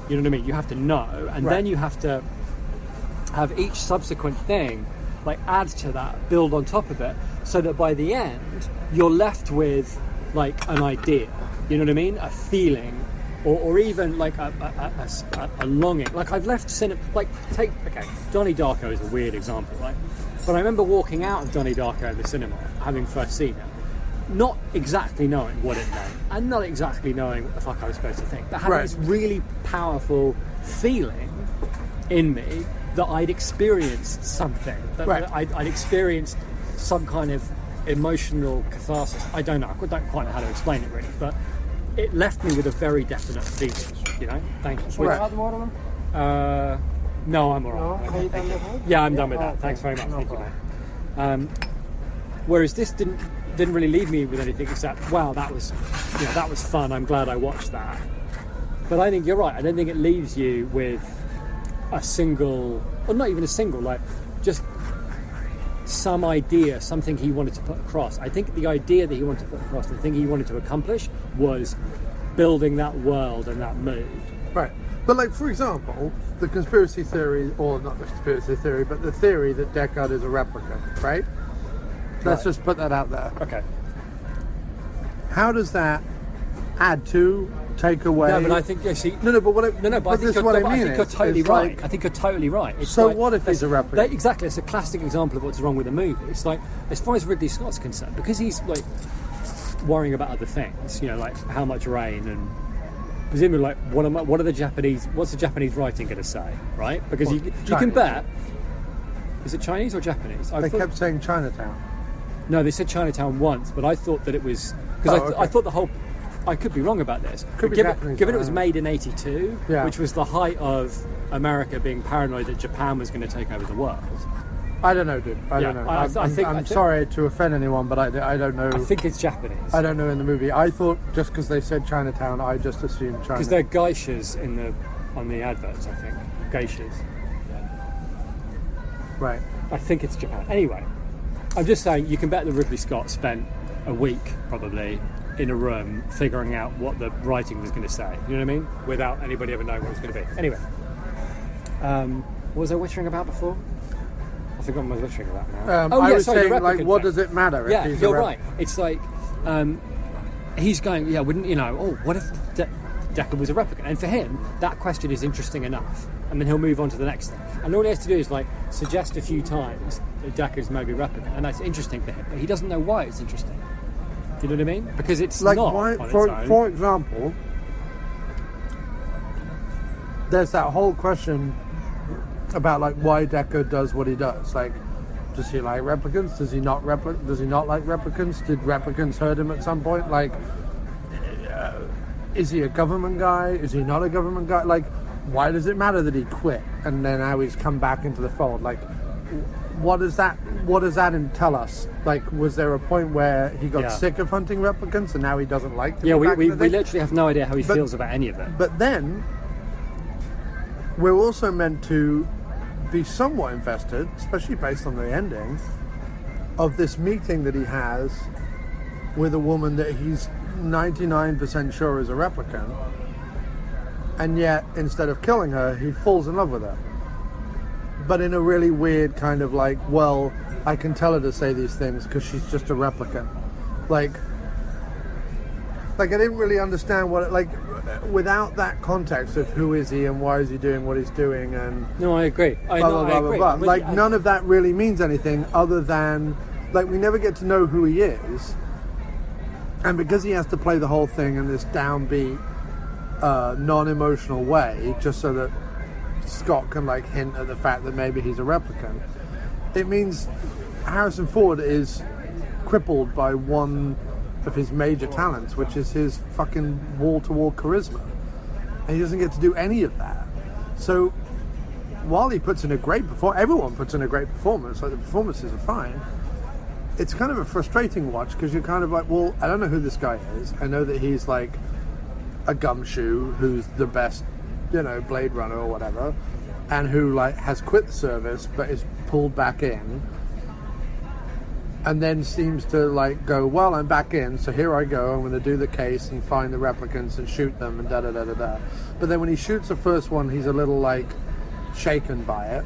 You know what I mean? You have to know, and then you have to have each subsequent thing like add to that, build on top of it, so that by the end you're left with like an idea. You know what I mean? A feeling, or even like a longing. Like I've left cinema. Like Donnie Darko is a weird example, right? But I remember walking out of Donnie Darko at the cinema, having first seen it, not exactly knowing what it meant, and not exactly knowing what the fuck I was supposed to think, but having this really powerful feeling in me that I'd experienced something, that I'd experienced some kind of emotional catharsis. I don't know, I don't quite know how to explain it really, but it left me with a very definite feeling, you know? Thank you. No, I'm alright. No, yeah, I'm done with that. Thanks very much. Thank you, mate. Whereas this didn't really leave me with anything except, wow, that was fun. I'm glad I watched that. But I think you're right. I don't think it leaves you with a single, or not even a single, like just some idea, something he wanted to put across. I think the idea that he wanted to put across, the thing he wanted to accomplish, was building that world and that mood. Right. But like, for example, the conspiracy theory, or not the conspiracy theory, but the theory that Deckard is a replicant, right? Let's just put that out there. Okay. How does that add to, take away? No, but I think, but I think you're totally right. I think you're totally right. It's so like, what if he's a replicant? Exactly, it's a classic example of what's wrong with the movie. It's like, as far as Ridley Scott's concerned, because he's like worrying about other things, you know, like how much rain and presumably like what's the Japanese writing going to say, right? Because you can bet. Is it Chinese or Japanese? They kept saying Chinatown. No, they said Chinatown once, but I thought that it was because I thought the whole. I could be wrong about this. Given it was made in '82, which was the height of America being paranoid that Japan was going to take over the world. I don't know, dude. I don't know. I'm sorry to offend anyone, but I don't know. I think it's Japanese. I don't know in the movie. I thought just because they said Chinatown, I just assumed China. Because they're geishas on the adverts, I think. Geishas. Right. I think it's Japan. Anyway, I'm just saying, you can bet that Ridley Scott spent a week, probably, in a room figuring out what the writing was going to say. You know what I mean? Without anybody ever knowing what it was going to be. Anyway. What was I wittering about before? I forgot what I was wittering about now. I was saying, like, what does it matter? Yeah, you're right. It's like, he's going, wouldn't, you know, what if Deckard was a replicant? And for him, that question is interesting enough. And then he'll move on to the next thing. And all he has to do is, like, suggest a few times that Deckard's maybe a replicant. And that's interesting for him. But he doesn't know why it's interesting. You know what I mean? Because it's like, not on its own. For example, there's that whole question about like why Deckard does what he does. Like, does he like replicants? Does he not like replicants? Did replicants hurt him at some point? Like, is he a government guy? Is he not a government guy? Like, why does it matter that he quit and then now he's come back into the fold? Like, what does that tell us? Like, was there a point where he got sick of hunting replicants and now he doesn't like them? Yeah, we literally have no idea how he feels about any of it. But then we're also meant to be somewhat invested, especially based on the ending, of this meeting that he has with a woman that he's 99% sure is a replicant, and yet instead of killing her, he falls in love with her. But in a really weird kind of like, well, I can tell her to say these things because she's just a replicant. Like I didn't really understand what it, like, without that context of who is he and why is he doing what he's doing, and No, I agree. blah, blah, blah, agree. blah, blah. Like, none of that really means anything other than, like, we never get to know who he is. And because he has to play the whole thing in this downbeat, non-emotional way, just so that Scott can, like, hint at the fact that maybe he's a replicant, it means Harrison Ford is crippled by one of his major talents, which is his fucking wall-to-wall charisma. And he doesn't get to do any of that. So while he puts in a great performance, everyone puts in a great performance, like the performances are fine, it's kind of a frustrating watch because you're kind of like, well, I don't know who this guy is. I know that he's like a gumshoe who's the best, Blade Runner or whatever, and who like has quit the service but is pulled back in, and then seems to like go, well, I'm back in, so here I go, I'm going to do the case and find the replicants and shoot them and da-da-da-da-da. But then when he shoots the first one, he's a little like shaken by it,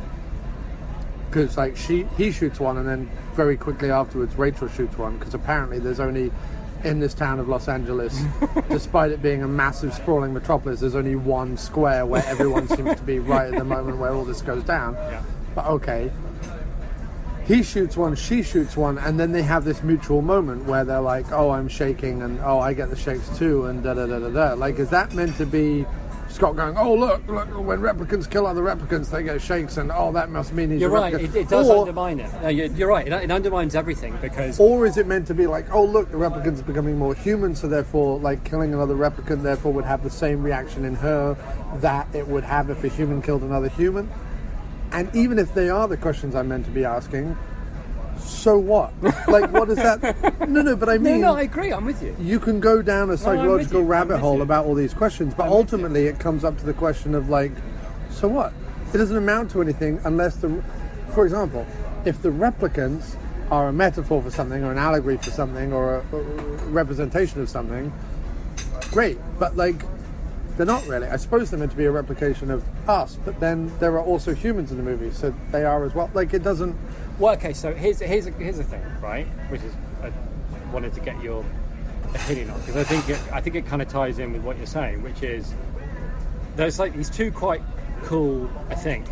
because like he shoots one, and then very quickly afterwards Rachel shoots one, because apparently there's only, in this town of Los Angeles, despite it being a massive sprawling metropolis, there's only one square where everyone seems to be right at the moment where all this goes down. Yeah. But okay, he shoots one, she shoots one, and then they have this mutual moment where they're like, oh, I'm shaking, and oh, I get the shakes too, and da-da-da-da-da. Like, is that meant to be Scott going, oh, look, when replicants kill other replicants, they get shakes, and oh, that must mean he's You're a right, replicant? it does undermine it. No, you're right, it undermines everything, because... Or is it meant to be like, oh, look, the replicant's becoming more human, so therefore, like, killing another replicant, therefore, would have the same reaction in her that it would have if a human killed another human? And even if they are the questions I'm meant to be asking, so what? Like, what is that? No, but I mean... No, I agree, I'm with you. You can go down a psychological rabbit hole you. about all these questions, but ultimately it comes up to the question of, like, so what? It doesn't amount to anything unless for example, if the replicants are a metaphor for something, or an allegory for something, or a representation of something, great, but, like, they're not really. I suppose they're meant to be a replication of us, but then there are also humans in the movie, so they are as well. Like, it doesn't... Well, okay, so here's a thing, right? Which is, I wanted to get your opinion on, because I think it kind of ties in with what you're saying, which is there's like these two quite cool, I think,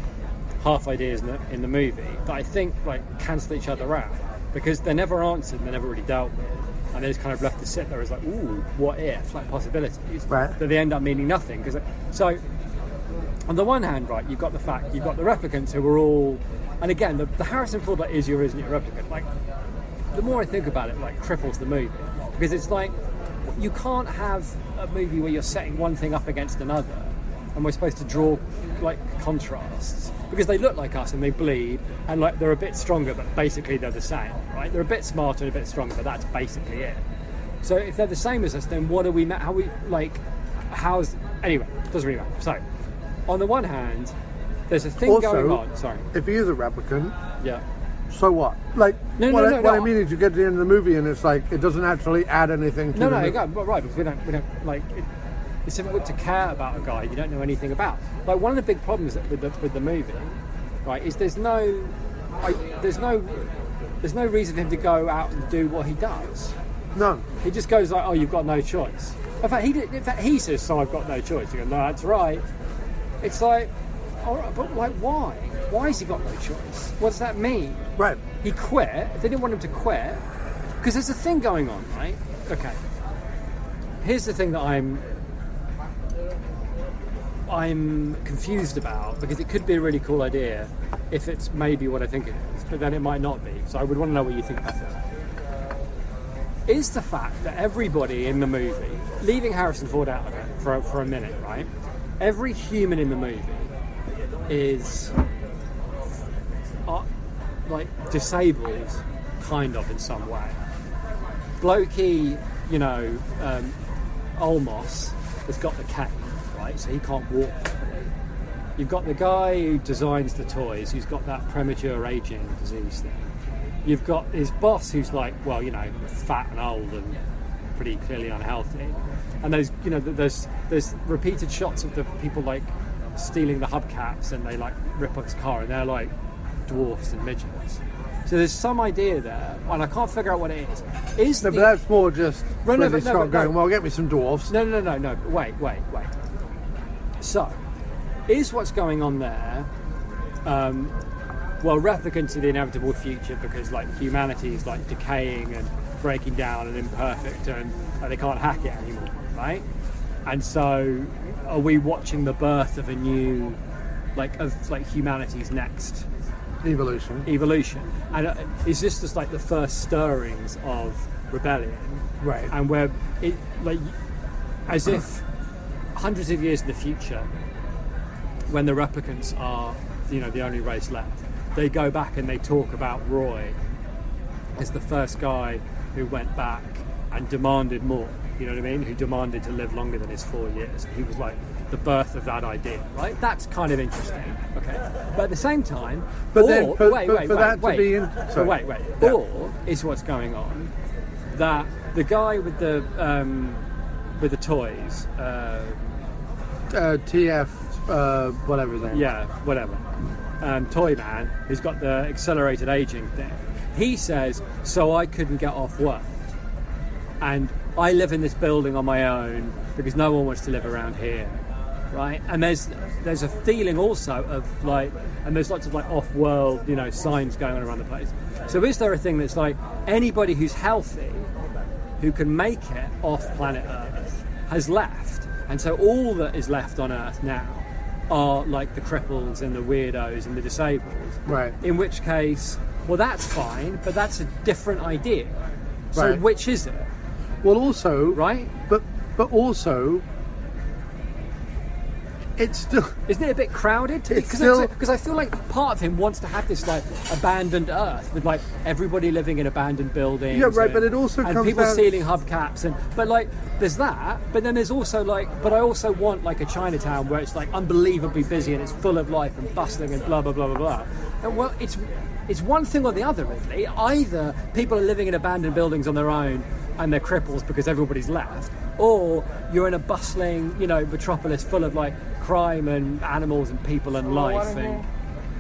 half ideas in the movie that I think like cancel each other out, because they're never answered and they're never really dealt with, and they're just kind of left to sit there as like, ooh, what if, like possibilities, right? But they end up meaning nothing. So on the one hand, right, you've got the replicants who are all. And again, the Harrison Ford that is your isn't your replicant, like, the more I think about it, like, cripples the movie. Because it's like, you can't have a movie where you're setting one thing up against another, and we're supposed to draw, like, contrasts. Because they look like us, and they bleed, and, like, they're a bit stronger, but basically they're the same, right? They're a bit smarter and a bit stronger, but that's basically it. So if they're the same as us, then what are we, anyway, doesn't really matter. So, on the one hand, there's a thing also, going on. Sorry. If he is a replicant, yeah. So what? Like, what I mean is, you get to the end of the movie and it's like it doesn't actually add anything to the movie. Right, because we don't like. It's difficult to care about a guy you don't know anything about. Like, one of the big problems with the movie, right, is there's no reason for him to go out and do what he does. No. He just goes like, oh, you've got no choice. In fact, he says, so I've got no choice. You go, no, that's right. It's like, all right, but like, why? Why has he got no choice? What does that mean? Right. He quit. If they didn't want him to quit, because there's a thing going on, right? Okay. Here's the thing that I'm confused about, because it could be a really cool idea if it's maybe what I think it is, but then it might not be. So I would want to know what you think about it. Is the fact that everybody in the movie, leaving Harrison Ford out of it for a minute, right? Every human in the movie is like disabled, kind of, in some way. Blokey, Olmos has got the cane, right? So he can't walk. You've got the guy who designs the toys, who's got that premature aging disease thing. you've got his boss who's like, well, fat and old and pretty clearly unhealthy, and there's repeated shots of the people like stealing the hubcaps, and they like rip off his car, and they're like dwarfs and midgets. So there's some idea there, and I can't figure out what it is. But that's more just Ridley Scott going, well, get me some dwarfs. No. But wait. So, is what's going on there? Replicants of the inevitable future, because like humanity is like decaying and breaking down and imperfect, and they can't hack it anymore, right? And so, are we watching the birth of a new, of humanity's next evolution? And is this just like the first stirrings of rebellion, right? And where it as if hundreds of years in the future, when the replicants are the only race left, they go back and they talk about Roy as the first guy who went back and demanded more, you know what I mean, who demanded to live longer than his 4 years. He was like the birth of that idea, right? That's kind of interesting, okay? But at the same time, or is what's going on that the guy with the toys, TF, whatever his name. Yeah, whatever. Toy man, who's got the accelerated aging thing. He says, so I couldn't get off work, and I live in this building on my own because no one wants to live around here, right? And there's a feeling also of like, and there's lots of like off-world, signs going on around the place. So is there a thing that's like anybody who's healthy, who can make it off planet Earth, has left, and so all that is left on Earth now are like the cripples and the weirdos and the disabled, right? In which case, well, that's fine, but that's a different idea. So right. Which is it? Well, also, right? But also, it's still... Isn't it a bit crowded? Because I feel like part of him wants to have this like abandoned Earth with like everybody living in abandoned buildings. Yeah, right. But it also and comes people down... stealing hubcaps, but like there's that. But then there's also like, but I also want like a Chinatown where it's like unbelievably busy and it's full of life and bustling and blah blah blah blah blah. And well, it's one thing or the other, really. Either people are living in abandoned buildings on their own and they're cripples because everybody's left, or you're in a bustling, metropolis full of like crime and animals and people and life and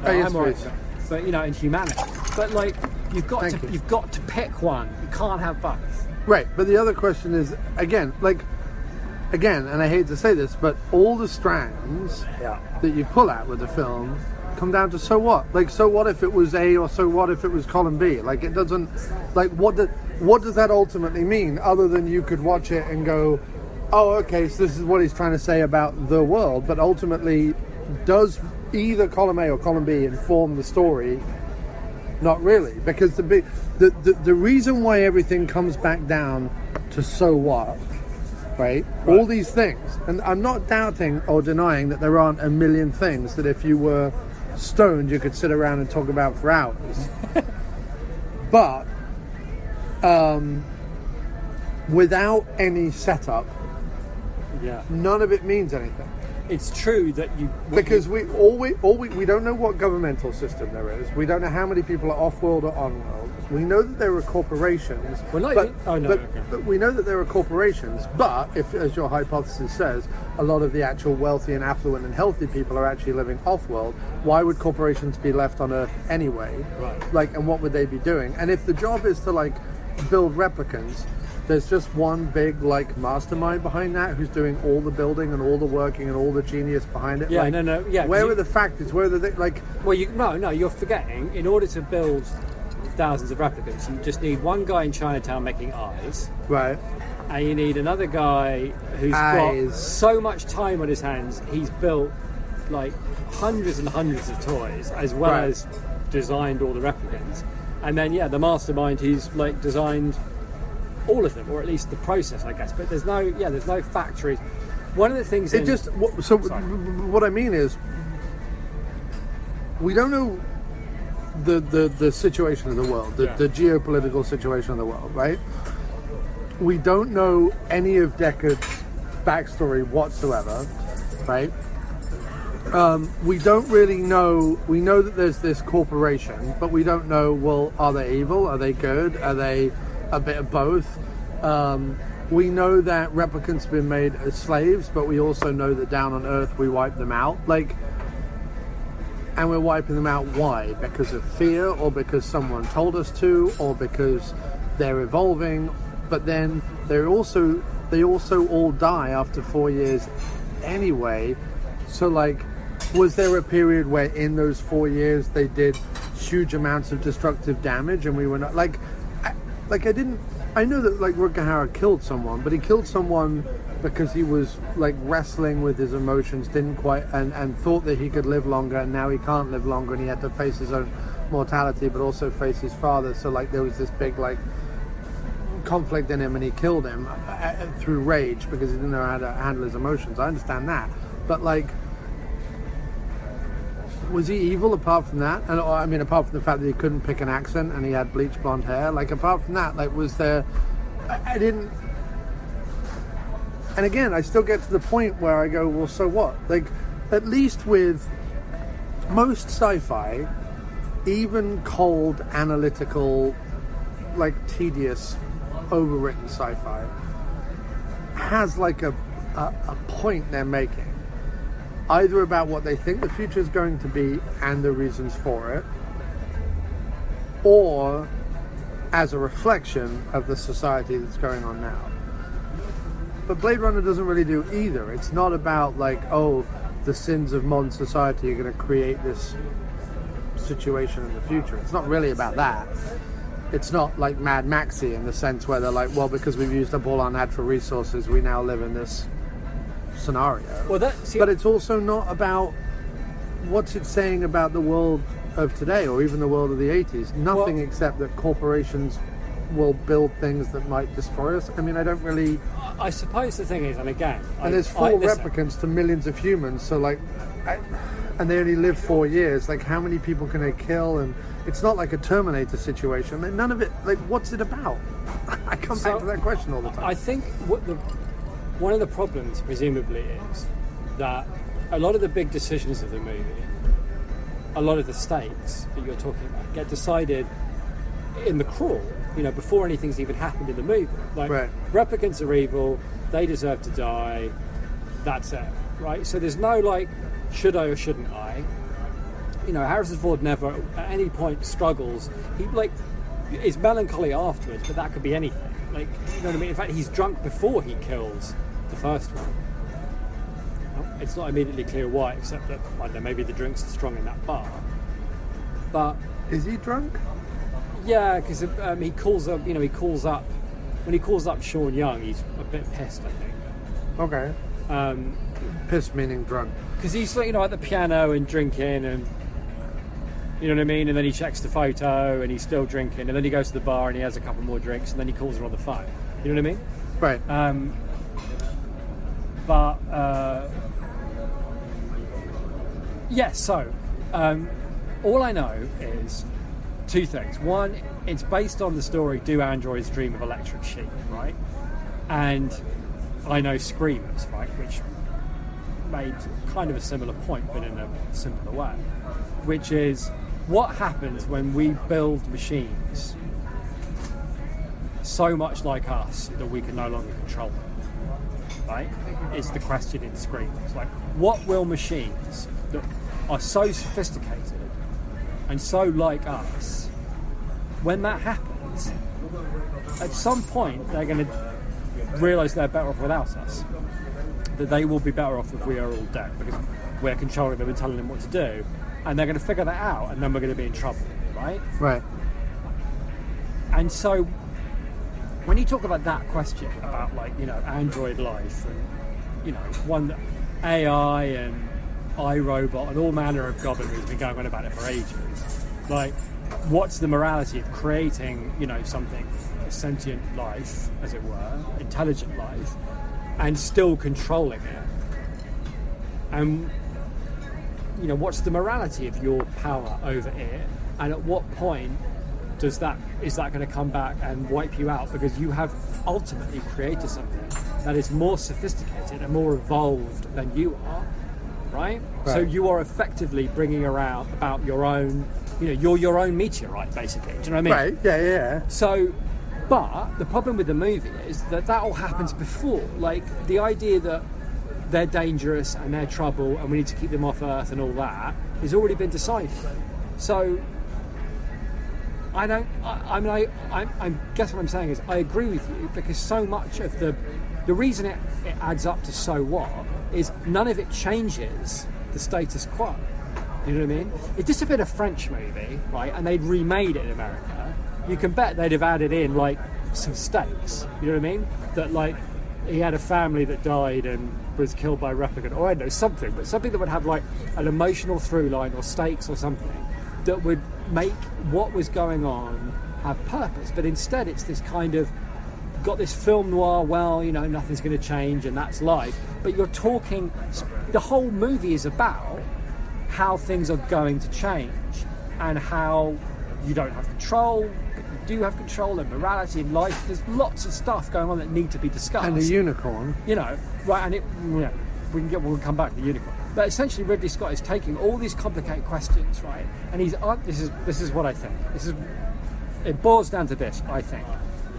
and humanity. But like you've got to pick one. You can't have both. Right. But the other question is again, and I hate to say this, but all the strands that you pull out with the film come down to so what? Like, so what if it was A, or so what if it was column B? Like, it doesn't, like, what does that ultimately mean, other than you could watch it and go, oh, okay, so this is what he's trying to say about the world, but ultimately, does either column A or column B inform the story? Not really, because the reason why everything comes back down to so what, right? All these things, and I'm not doubting or denying that there aren't a million things that if you were stoned you could sit around and talk about for hours. But without any setup, none of it means anything. It's true that because we don't know what governmental system there is. We don't know how many people are off-world or on-world. We know that there are corporations. But we know that there are corporations. But if, as your hypothesis says, a lot of the actual wealthy and affluent and healthy people are actually living off-world, why would corporations be left on Earth anyway? Right. Like, and what would they be doing? And if the job is to like build replicants, there's just one big like mastermind behind that who's doing all the building and all the working and all the genius behind it. Yeah, like, where are the factors? Where are the like? Well, you're forgetting. In order to build thousands of replicants, you just need one guy in Chinatown making eyes, right? And you need another guy who's got so much time on his hands. He's built like hundreds and hundreds of toys, as well as designed all the replicants. And then the mastermind, he's like designed all of them, or at least the process, I guess. But there's no factories. One of the things what I mean is, we don't know the situation of the world, the geopolitical situation of the world, right? We don't know any of Deckard's backstory whatsoever, right? We don't really know. We know that there's this corporation, but we don't know, well, are they evil? Are they good? Are they a bit of both? We know that replicants have been made as slaves, but we also know that down on Earth we wipe them out. And we're wiping them out. Why? Because of fear, or because someone told us to, or because they're evolving. But then they also all die after 4 years anyway. So was there a period where in those 4 years they did huge amounts of destructive damage and we were not I know that Rutger Hauer killed someone, but he killed someone because he was wrestling with his emotions, didn't quite, and thought that he could live longer, and now he can't live longer, and he had to face his own mortality, but also face his father. So there was this big conflict in him, and he killed him through rage because he didn't know how to handle his emotions. I understand that, but was he evil apart from that? And I mean, apart from the fact that he couldn't pick an accent and he had bleached blonde hair, apart from that, was there? I didn't. And again, I still get to the point where I go, well, so what? At least with most sci-fi, even cold, analytical, tedious, overwritten sci-fi has a point they're making. Either about what they think the future is going to be and the reasons for it, or as a reflection of the society that's going on now. But Blade Runner doesn't really do either. It's not about the sins of modern society are going to create this situation in the future. It's not really about that. It's not like Mad Maxy in the sense where they're well, because we've used up all our natural resources, we now live in this scenario. But it's also not about what's it saying about the world of today or even the world of the 80s. Nothing except that corporations will build things that might destroy us. I mean, I don't really... I suppose the thing is, and again... And there's four replicants to millions of humans, so and they only live 4 years. How many people can they kill? And it's not like a Terminator situation. None of it, what's it about? I come back to that question all the time. I think one of the problems, presumably, is that a lot of the big decisions of the movie, a lot of the stakes that you're talking about, get decided in the crawl, before anything's even happened in the movie. Right. Replicants are evil, they deserve to die, that's it, right? So there's no, should I or shouldn't I? Harrison Ford never, at any point, struggles. He, is melancholy afterwards, but that could be anything. You know what I mean? In fact, he's drunk before he kills the first one. It's not immediately clear why, except that, I don't know, maybe the drinks are strong in that bar. But... Is he drunk? Yeah, because he calls up, when he calls up Sean Young, he's a bit pissed, I think. Okay. Pissed meaning drunk. Because he's, at the piano and drinking and... You know what I mean? And then he checks the photo and he's still drinking. And then he goes to the bar and he has a couple more drinks and then he calls her on the phone. You know what I mean? Right. All I know is two things. One, it's based on the story Do Androids Dream of Electric Sheep, right? And I know Screamers, right? Which made kind of a similar point, but in a simpler way. Which is, what happens when we build machines so much like us that we can no longer control them? Right? Is the question in Screamers. What will machines that are so sophisticated and so like us, when that happens, at some point they're going to realise they're better off without us. That they will be better off if we are all dead, because we're controlling them and telling them what to do, and they're going to figure that out, and then we're going to be in trouble, right? Right. And so, when you talk about that question about, android life, and, one that AI and iRobot and all manner of gobbledygook has been going on about it for ages, what's the morality of creating, something, a sentient life, as it were, intelligent life, and still controlling it? And, what's the morality of your power over it? And at what point is that going to come back and wipe you out because you have ultimately created something that is more sophisticated and more evolved than you are, right? So you are effectively bringing around about your own, you're your own meteorite, basically. Do you know what I mean? Right, yeah. So, but the problem with the movie is that all happens before. Like, the idea that they're dangerous and they're trouble and we need to keep them off Earth and all that has already been decided. So, I guess what I'm saying is I agree with you, because so much of the reason it adds up to so what is none of it changes the status quo. You know what I mean? If this had been a French movie, right, and they'd remade it in America, you can bet they'd have added in, like, some stakes. You know what I mean? That, like, he had a family that died and was killed by a replicant, or I don't know, something that would have, like, an emotional through line or stakes or something that would make what was going on have purpose. But instead it's this kind of, got this film noir, nothing's going to change and that's life. But you're talking, the whole movie is about how things are going to change and how you don't have control, but you do have control, and morality in life. There's lots of stuff going on that need to be discussed. And the unicorn. Right, and we'll come back to the unicorn. But essentially Ridley Scott is taking all these complicated questions, right? And this is what I think. It boils down to this, I think.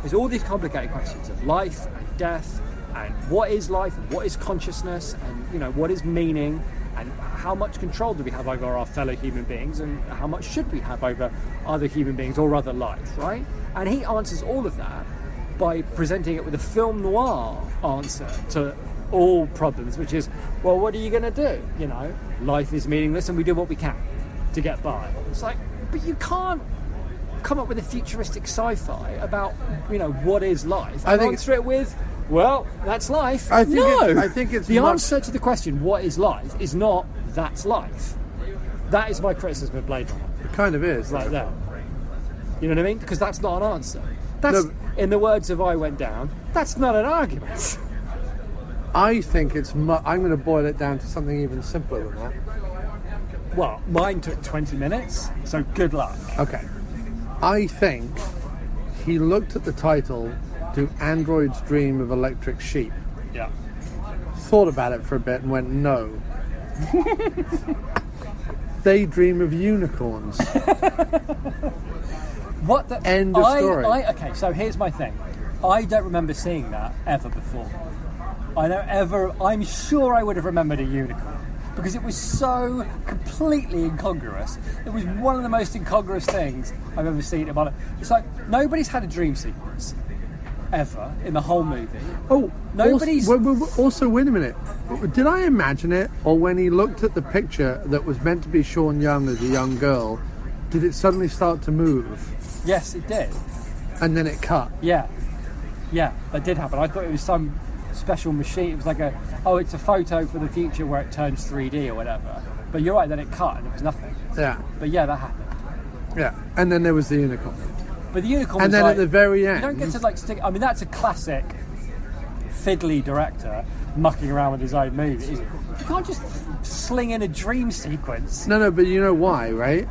There's all these complicated questions of life and death, and what is life, and what is consciousness, and what is meaning, and how much control do we have over our fellow human beings, and how much should we have over other human beings or other life, right? And he answers all of that by presenting it with a film noir answer to all problems, which is, well, what are you going to do? Life is meaningless and we do what we can to get by. It's like, but you can't come up with a futuristic sci-fi about, what is life, and answer it with, well, that's life. I think it's the answer to the question, what is life, is not, that's life. That is my criticism of Blade Runner. It kind of is. Like that. You know what I mean? Because that's not an answer. That's, in the words of I Went Down, that's not an argument. I think it's... I'm going to boil it down to something even simpler than that. Well, mine took 20 minutes, so good luck. Okay. I think he looked at the title, Do Androids Dream of Electric Sheep? Yeah. Thought about it for a bit and went, no. They dream of unicorns. What the... End of story. Okay, so here's my thing. I don't remember seeing that ever before. I'm sure I would have remembered a unicorn, because it was so completely incongruous. It was one of the most incongruous things I've ever seen in my life. It's like, nobody's had a dream sequence ever in the whole movie. Oh, nobody's... Also, wait a minute. Did I imagine it, or when he looked at the picture that was meant to be Sean Young as a young girl, did it suddenly start to move? Yes, it did. And then it cut? Yeah, that did happen. I thought it was some special machine. It was like it's a photo for the future where it turns 3D or whatever. But you're right, then it cut and it was nothing. Yeah. But yeah, that happened. Yeah, and then there was the unicorn. But the unicorn and was then at the very end... You don't get to stick... I mean, that's a classic fiddly director mucking around with his own movies. You can't just sling in a dream sequence. No, but you know why, right?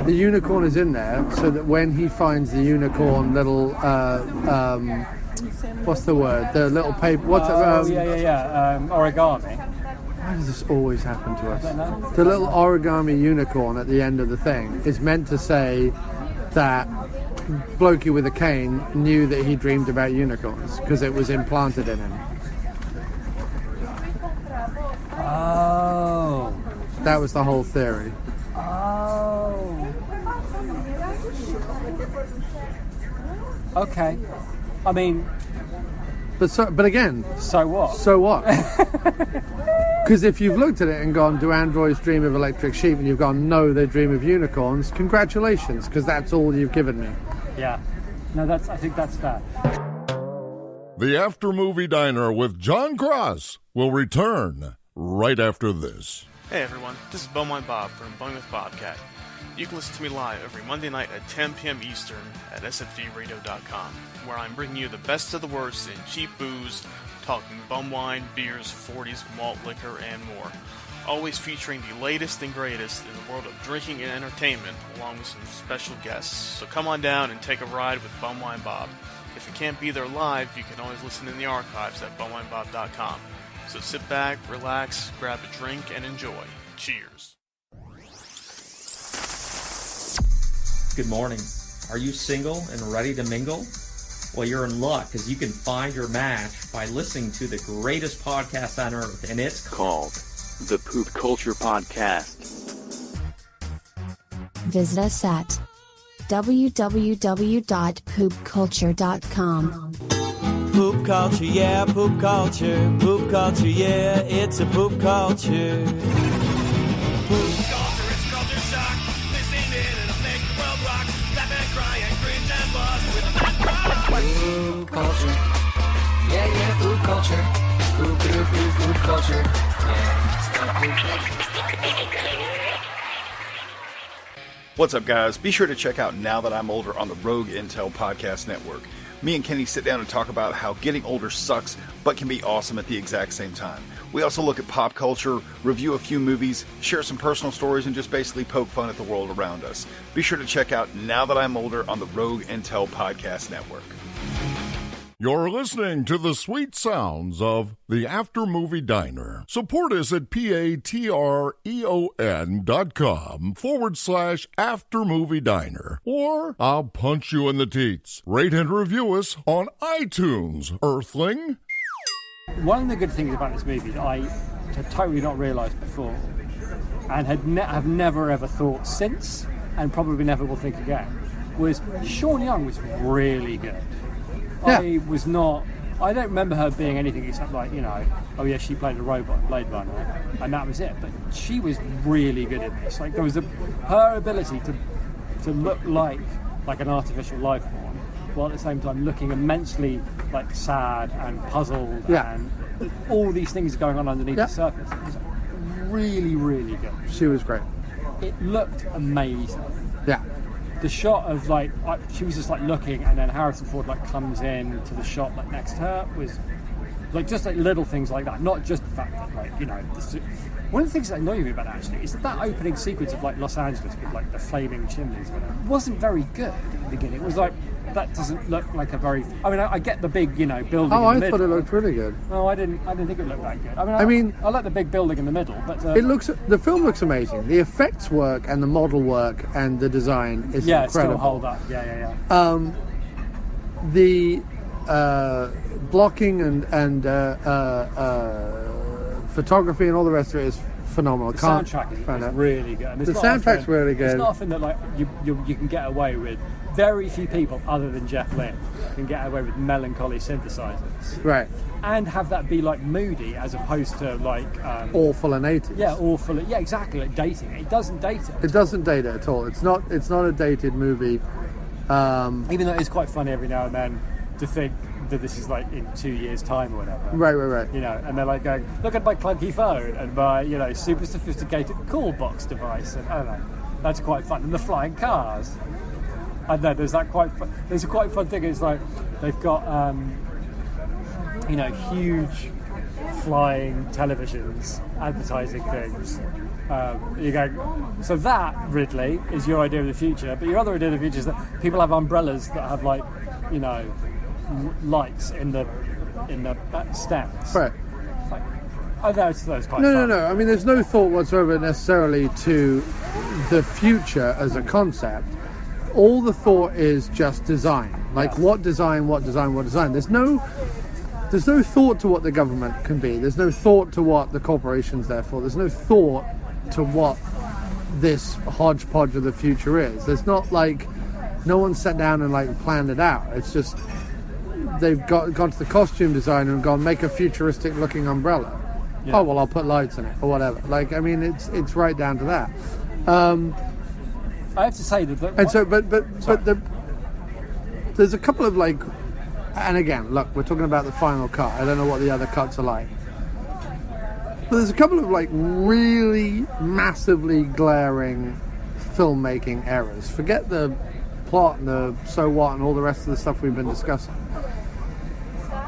The unicorn is in there so that when he finds the unicorn little... what's the word? The little paper... origami. Why does this always happen to us? I don't know. The little origami unicorn at the end of the thing is meant to say that blokey with a cane knew that he dreamed about unicorns because it was implanted in him. Oh. That was the whole theory. Oh. Okay. I mean... But again... So what? So what? Because if you've looked at it and gone, do androids dream of electric sheep? And you've gone, no, they dream of unicorns. Congratulations, because that's all you've given me. Yeah. No, I think that's fair. The After Movie Diner with John Cross will return right after this. Hey everyone, this is Bowmine Bob from Bowling with Bobcat. You can listen to me live every Monday night at 10 p.m. Eastern at sfdradio.com, where I'm bringing you the best of the worst in cheap booze, talking bum wine, beers, 40s, malt liquor, and more. Always featuring the latest and greatest in the world of drinking and entertainment, along with some special guests. So come on down and take a ride with Bumwine Bob. If you can't be there live, you can always listen in the archives at bumwinebob.com. So sit back, relax, grab a drink, and enjoy. Cheers. Good morning. Are you single and ready to mingle? Well, you're in luck, because you can find your match by listening to the greatest podcast on earth, and it's called the Poop Culture Podcast. Visit us at www.poopculture.com. Poop culture, yeah, poop culture. Poop culture, yeah, it's a poop culture. Poop culture, it's culture shock. Listen in and it'll make the world rock. Laugh and cry and cringe and buzz with a mad rock. Poop culture. Yeah, yeah, poop culture. Poop, poop, poop, poop culture. Yeah, it's the poop culture. What's up, guys? Be sure to check out Now That I'm Older on the Rogue Intel Podcast Network. Me and Kenny sit down and talk about how getting older sucks, but can be awesome at the exact same time. We also look at pop culture, review a few movies, share some personal stories, and just basically poke fun at the world around us. Be sure to check out Now That I'm Older on the Rogue Intel Podcast Network. You're listening to the sweet sounds of the After Movie Diner. Support us at patreon.com/After Movie Diner. Or I'll punch you in the teats. Rate and review us on iTunes, Earthling. One of the good things about this movie that I had totally not realised before, and have never ever thought since, and probably never will think again, was Sean Young was really good. Yeah. I don't remember her being anything except like, oh yeah, she played a robot in Blade Runner, and that was it. But she was really good at this. Like, there was her ability to look like an artificial life form, while at the same time looking immensely like sad and puzzled, and all these things going on underneath the surface. It was really, really good. She was great. It looked amazing. Yeah. The shot of she was just like looking, and then Harrison Ford comes in to the shot next to her was just little things like that. Not just the fact that one of the things that annoyed me about it actually is that opening sequence of Los Angeles with the flaming chimneys wasn't very good at the beginning. It was that doesn't look like a very. I mean, I get the big building. Oh, in the I middle. thought it looked really good. No, I didn't think it looked that good. I like the big building in the middle, but the film looks amazing. The effects work and the model work and the design is incredible. Still hold up. Yeah. The blocking and photography and all the rest of it is phenomenal. The soundtrack is really good. The soundtrack's really good. It's not often that you can get away with. Very few people, other than Jeff Lynne, can get away with melancholy synthesizers, right? And have that be moody, as opposed to awful and 80s. Yeah, awful. Yeah, exactly. Dating. It doesn't date it. It doesn't date it at all. It's not a dated movie. Even though it's quite funny every now and then to think that this is in 2 years' time or whatever. Right. And they're going, look at my clunky phone and my super sophisticated call box device, and I don't know. That's quite fun. And the flying cars. And then there's a quite fun thing. It's they've got huge flying televisions advertising things. You go, so that, Ridley, is your idea of the future. But your other idea of the future is that people have umbrellas that have lights in the stems. Right. I know it's quite fun. No. I mean, there's no thought whatsoever necessarily to the future as a concept. All the thought is just design. What design. There's no thought to what the government can be. There's no thought to what the corporation's there for. There's no thought to what this hodgepodge of the future is. There's not no one sat down and planned it out. It's just they've gone to the costume designer and gone, make a futuristic looking umbrella. Yeah. Oh well, I'll put lights in it or whatever. It's right down to that. I have to say that. There's a couple of and again, look, we're talking about the final cut. I don't know what the other cuts are like, but there's a couple of really massively glaring filmmaking errors. Forget the plot and the so what and all the rest of the stuff we've been discussing.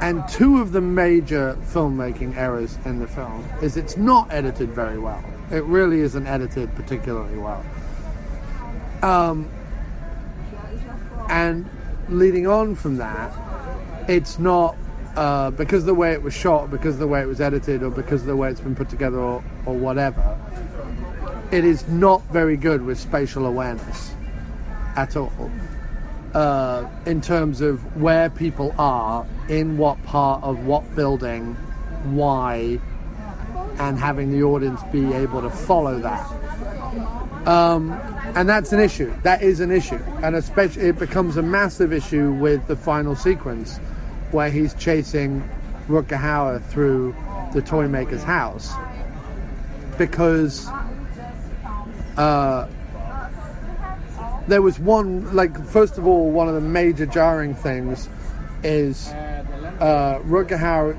And two of the major filmmaking errors in the film is it's not edited very well. It really isn't edited particularly well. And leading on from that, it's not because of the way it was shot, because of the way it was edited, or because of the way it's been put together, or whatever, it is not very good with spatial awareness at all. In terms of where people are, in what part of what building, why, and having the audience be able to follow that. And that's an issue. That is an issue. And especially it becomes a massive issue with the final sequence where he's chasing Rutger Hauer through the toy maker's house. Because there was one, like, first of all, one of the major jarring things is Rutger Hauer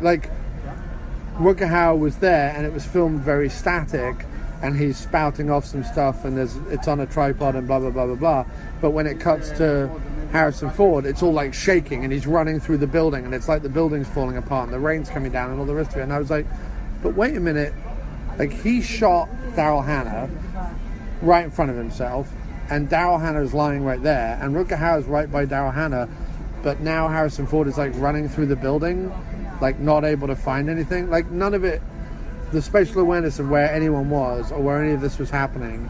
was there and it was filmed very static, and he's spouting off some stuff, and it's on a tripod and blah blah blah blah blah. But when it cuts to Harrison Ford, it's all like shaking, and he's running through the building, and it's like the building's falling apart and the rain's coming down and all the rest of it. And I was like, but wait a minute, like, he shot Daryl Hannah right in front of himself, and Daryl Hannah is lying right there, and Rutger Hauer is right by Daryl Hannah, but now Harrison Ford is like running through the building, like not able to find anything. Like, none of it, the spatial awareness of where anyone was or where any of this was happening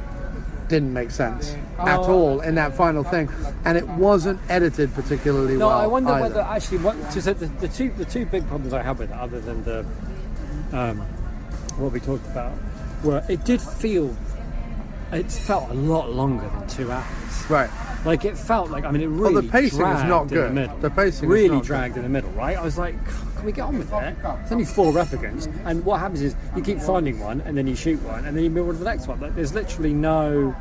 didn't make sense at all in that final thing, and it wasn't edited particularly well. I wonder either. whether actually the two big problems I have with it, other than the what we talked about, were it felt a lot longer than 2 hours. Right. Like, it felt like, I mean, it really the pacing is not good. In the middle. The pacing really is not dragged in the middle, right? I was like, can we get on with it? It's only 4 replicants, and what happens is you keep finding one, and then you shoot one, and then you move on to the next one. Like, there's literally no. Do you know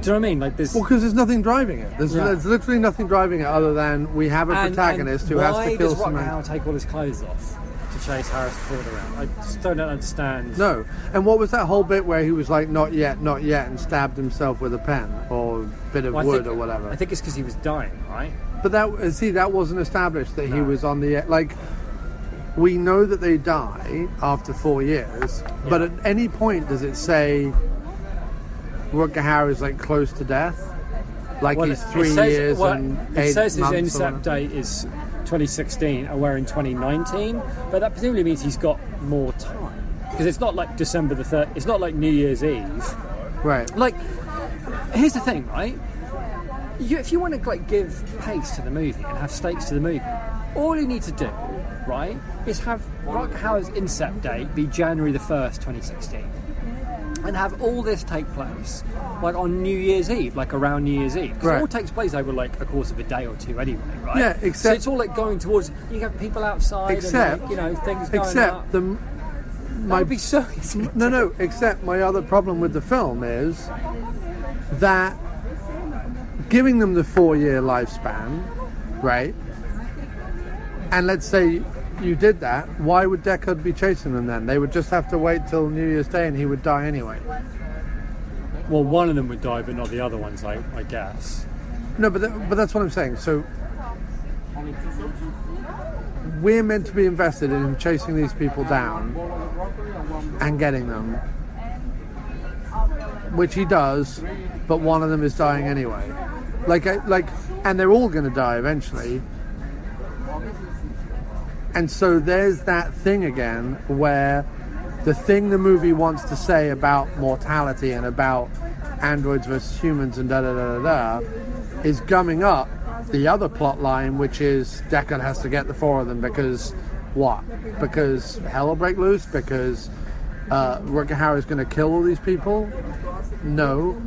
what I mean? Like, there's. Well, because there's nothing driving it. There's literally nothing driving it other than we have a protagonist who has to kill someone. Why does Rutger Hauer take all his clothes off to chase Harrison Ford around? I just don't understand. No. And what was that whole bit where he was like, not yet, and stabbed himself with a pen or a bit of wood or whatever? I think it's because he was dying, right? But that wasn't established that he was on the, like, we know that they die after 4 years, but at any point does it say Rutger Hauer is like close to death? Like, he's 3 years and 8 months? It says his incept date is 2016, and we're in 2019, but that presumably means he's got more time, because it's not like December the 3rd, it's not like New Year's Eve, right? Like, here's the thing, right? If you want to, like, give pace to the movie and have stakes to the movie, all you need to do, right, is have Rutger Hauer's incept date be January the 1st, 2016, and have all this take place like on New Year's Eve, like around New Year's Eve. Because it all takes place over like a course of a day or two anyway, right? Yeah, except... So it's all like going towards... You have people outside and, like, you know, things going up. That would be so easy. No, except my other problem with the film is that giving them the 4-year lifespan, right? And let's say you did that, why would Deckard be chasing them then? They would just have to wait till New Year's Day and he would die anyway. Well, one of them would die, but not the other ones, I guess. No, but that's what I'm saying. So we're meant to be invested in him chasing these people down and getting them, which he does, but one of them is dying anyway. And they're all going to die eventually. And so there's that thing again where the thing the movie wants to say about mortality and about androids versus humans and da-da-da-da-da is gumming up the other plot line, which is Deckard has to get the 4 of them because what? Because hell will break loose? Because Rutger Hauer is going to kill all these people? No.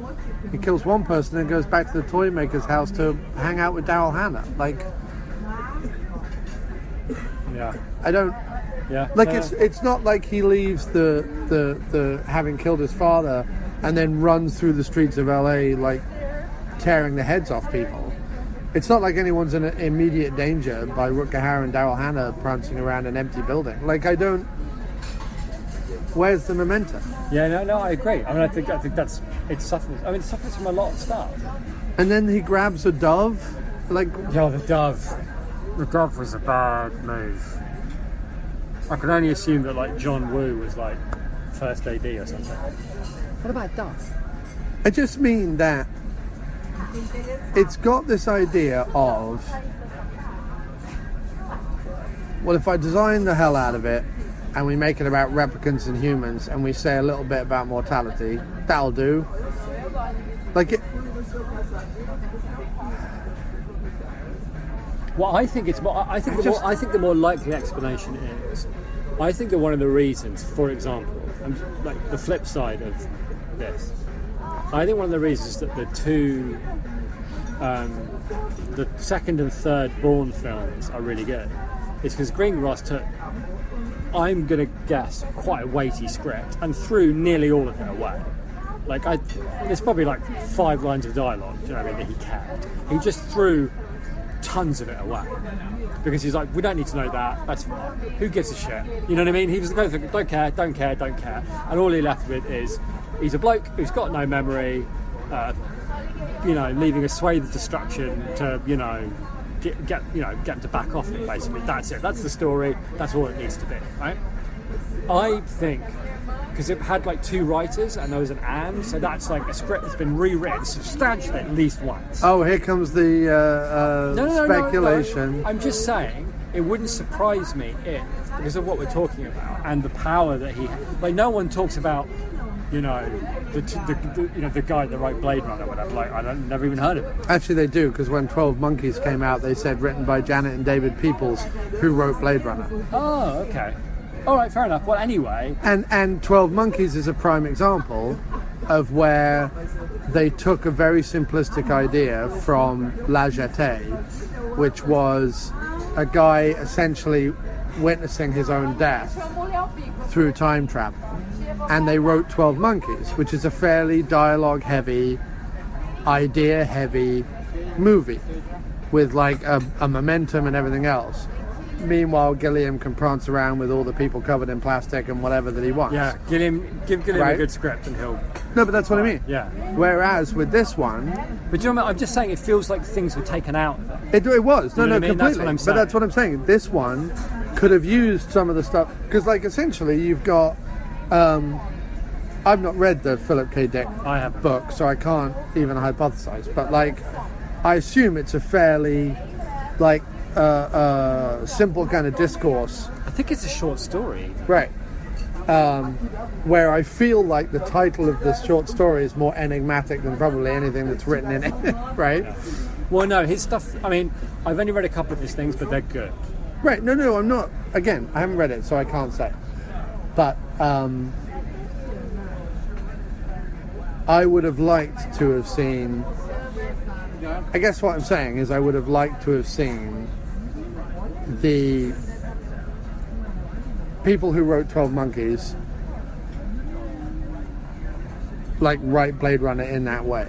He kills one person and goes back to the toy maker's house to hang out with Daryl Hannah. Like... Yeah. I don't... Yeah. Like, it's not like he leaves the having killed his father and then runs through the streets of LA, like, tearing the heads off people. It's not like anyone's in immediate danger by Rutger Hauer and Daryl Hannah prancing around an empty building. Like, I don't... Where's the momentum? Yeah, no, I agree. I mean, I think that's... It suffers. I mean, it suffers from a lot of stuff. And then he grabs a dove, like... Yeah, the dove. The dove was a bad move. I can only assume that, like, John Woo was, like, first AD or something. What about dove? I just mean that it's got this idea of well, if I design the hell out of it and we make it about replicants and humans and we say a little bit about mortality, that'll do. Like it. Well, I think it's more. I think the more likely explanation is, I think that one of the reasons, for example, like the flip side of this, I think one of the reasons that the two, the second and third Bourne films are really good, is because Greengrass took, I'm going to guess, quite a weighty script and threw nearly all of it away. Like, there's probably like 5 lines of dialogue, do you know what I mean, that he kept. He just threw tons of it away. Because he's like, we don't need to know that, that's fine. Who gives a shit? You know what I mean? He was going, don't care. And all he left with is, he's a bloke who's got no memory, leaving a swathe of destruction to, get him to back off it, basically. That's it. That's the story. That's all it needs to be, right? I think, because it had like 2 writers and there was an and, so that's like a script that's been rewritten substantially at least once. Oh, here comes the speculation. No. I'm just saying, it wouldn't surprise me if, because of what we're talking about and the power that he had. Like, no one talks about, the guy that wrote Blade Runner or whatever. Like, never even heard of it. Actually, they do, because when 12 Monkeys came out, they said written by Janet and David Peoples, who wrote Blade Runner. Oh, okay. All right, fair enough. Well, anyway... And 12 Monkeys is a prime example of where they took a very simplistic idea from La Jetée, which was a guy essentially witnessing his own death through time travel. And they wrote 12 Monkeys, which is a fairly dialogue-heavy, idea-heavy movie with like a momentum and everything else. Meanwhile, Gilliam can prance around with all the people covered in plastic and whatever that he wants. Yeah, give Gilliam a good script and he'll... No, but that's what I mean. Yeah. Whereas with this one... But you know what, I'm just saying it feels like things were taken out. It was. No, completely. That's what I'm saying. But that's what I'm saying. This one could have used some of the stuff... Because, like, essentially you've got... I've not read the Philip K. Dick book, so I can't even hypothesize. But, like, I assume it's a fairly, like... simple kind of discourse. I think it's a short story. Right. Where I feel like the title of this short story is more enigmatic than probably anything that's written in it, right? Yeah. Well, no, his stuff, I mean, I've only read a couple of his things, but they're good. Right, no, I'm not. Again, I haven't read it, so I can't say. But I would have liked to have seen... I guess what I'm saying is I would have liked to have seen the people who wrote 12 Monkeys like write Blade Runner in that way,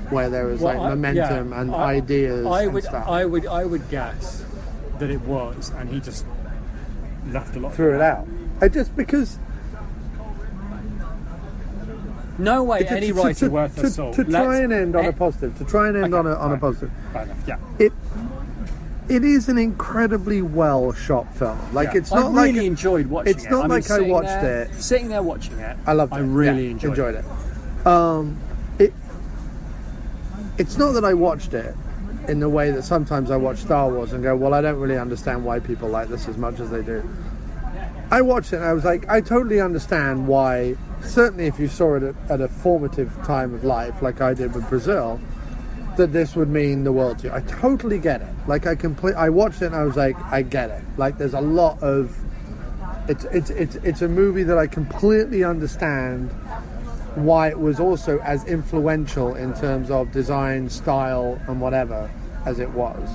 where there was momentum and ideas and stuff. I would guess that it was, and he just left a lot. Threw it out. Because no way any writer worth a salt. To try and end on a positive. On a positive. Yeah. It is an incredibly well shot film. Like it's not I really enjoyed watching it. It's not like I watched it. Sitting there watching it. I loved it. I really enjoyed it. It's not that I watched it in the way that sometimes I watch Star Wars and go, well, I don't really understand why people like this as much as they do. I watched it and I was like, I totally understand why. Certainly, if you saw it at a formative time of life, like I did with Brazil, that this would mean the world to you. I totally get it. Like I watched it and I was like, I get it. Like there's a lot of it's a movie that I completely understand why it was also as influential in terms of design, style, and whatever as it was.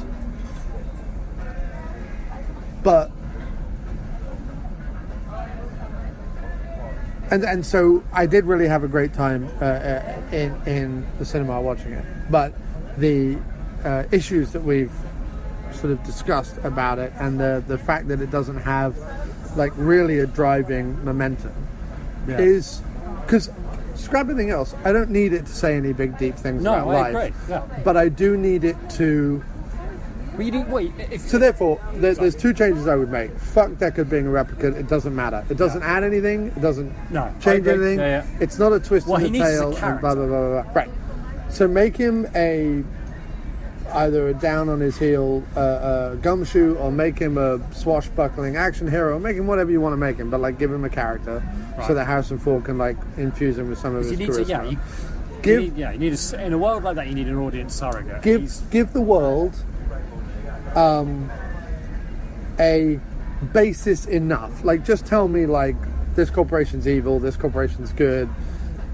But and so I did really have a great time in the cinema watching it. But the issues that we've sort of discussed about it, and the fact that it doesn't have like really a driving momentum, is because scrap anything else. I don't need it to say any big deep things about life. Agree. Yeah. But I do need it to. So therefore, there's 2 changes I would make. Fuck Deckard being a replicant. It doesn't matter. It doesn't add anything. It doesn't change anything. Yeah. It's not a twist in the tail. A and blah, blah, blah, blah. Right. So make him a either a down on his heel gumshoe, or make him a swashbuckling action hero, or make him whatever you want to make him, but like give him a character so that Harrison Ford can like infuse him with some of his charisma. You need in a world like that, you need an audience surrogate. Give the world a basis enough. Like, just tell me, like, this corporation's evil, this corporation's good,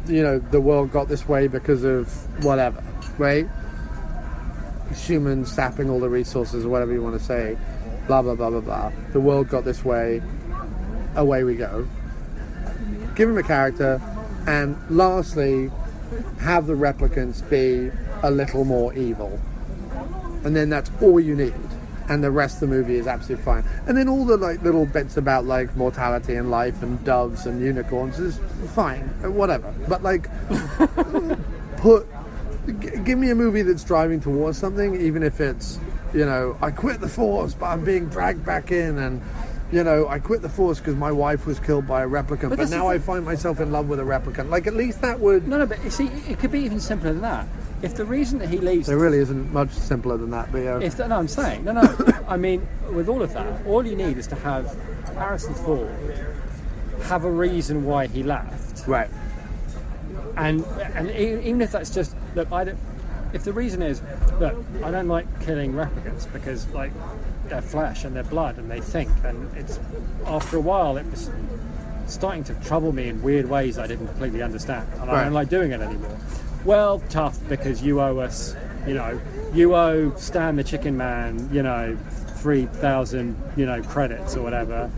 you know, the world got this way because of whatever, right? Humans sapping all the resources, or whatever you want to say, blah, blah, blah, blah, blah. The world got this way, away we go. Give him a character, and lastly, have the replicants be a little more evil. And then that's all you need. And the rest of the movie is absolutely fine. And then all the like little bits about like mortality and life and doves and unicorns is fine, whatever. But like, give me a movie that's driving towards something, even if it's, you know, I quit the force, but I'm being dragged back in, and you know, I quit the force because my wife was killed by a replicant, but now I find myself in love with a replicant. Like, at least that would... No, but you see, it could be even simpler than that. If the reason that he leaves... There really isn't much simpler than that, but yeah. I'm saying. No. I mean, with all of that, all you need is to have Harrison Ford have a reason why he left. Right. And even if that's just... Look, if the reason is, look, I don't like killing replicants because, like, their flesh and their blood and they think, and it's after a while it was starting to trouble me in weird ways I didn't completely understand, and I don't like doing it anymore. Well, tough, because you owe us, you know, you owe Stan the Chicken Man, you know, 3,000, you know, credits or whatever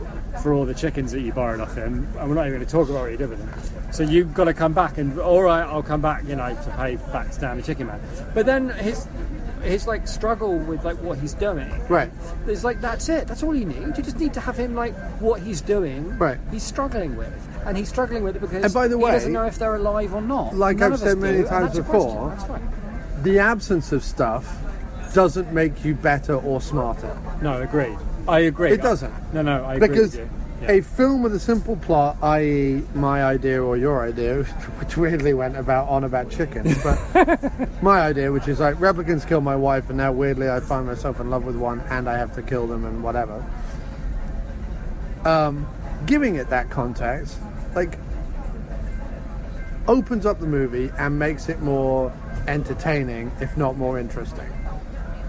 for all the chickens that you borrowed off him, and we're not even going to talk about what you did with them. So you've got to come back, and all right, I'll come back, you know, to pay back Stan the Chicken Man. But then his like struggle with like what he's doing, right? It's like, that's it. That's all you need. You just need to have him like what he's doing. Right. He's struggling with, and he's struggling with it because and by the way, he doesn't know if they're alive or not. Like I've said many times before, the absence of stuff doesn't make you better or smarter. No, agreed. I agree. It doesn't. No, I agree because with you. Yeah. A film with a simple plot, i.e. my idea or your idea, which weirdly went on about chickens, but my idea, which is like, replicants killed my wife, and now weirdly I find myself in love with one, and I have to kill them and whatever. Giving it that context, like, opens up the movie and makes it more entertaining, if not more interesting.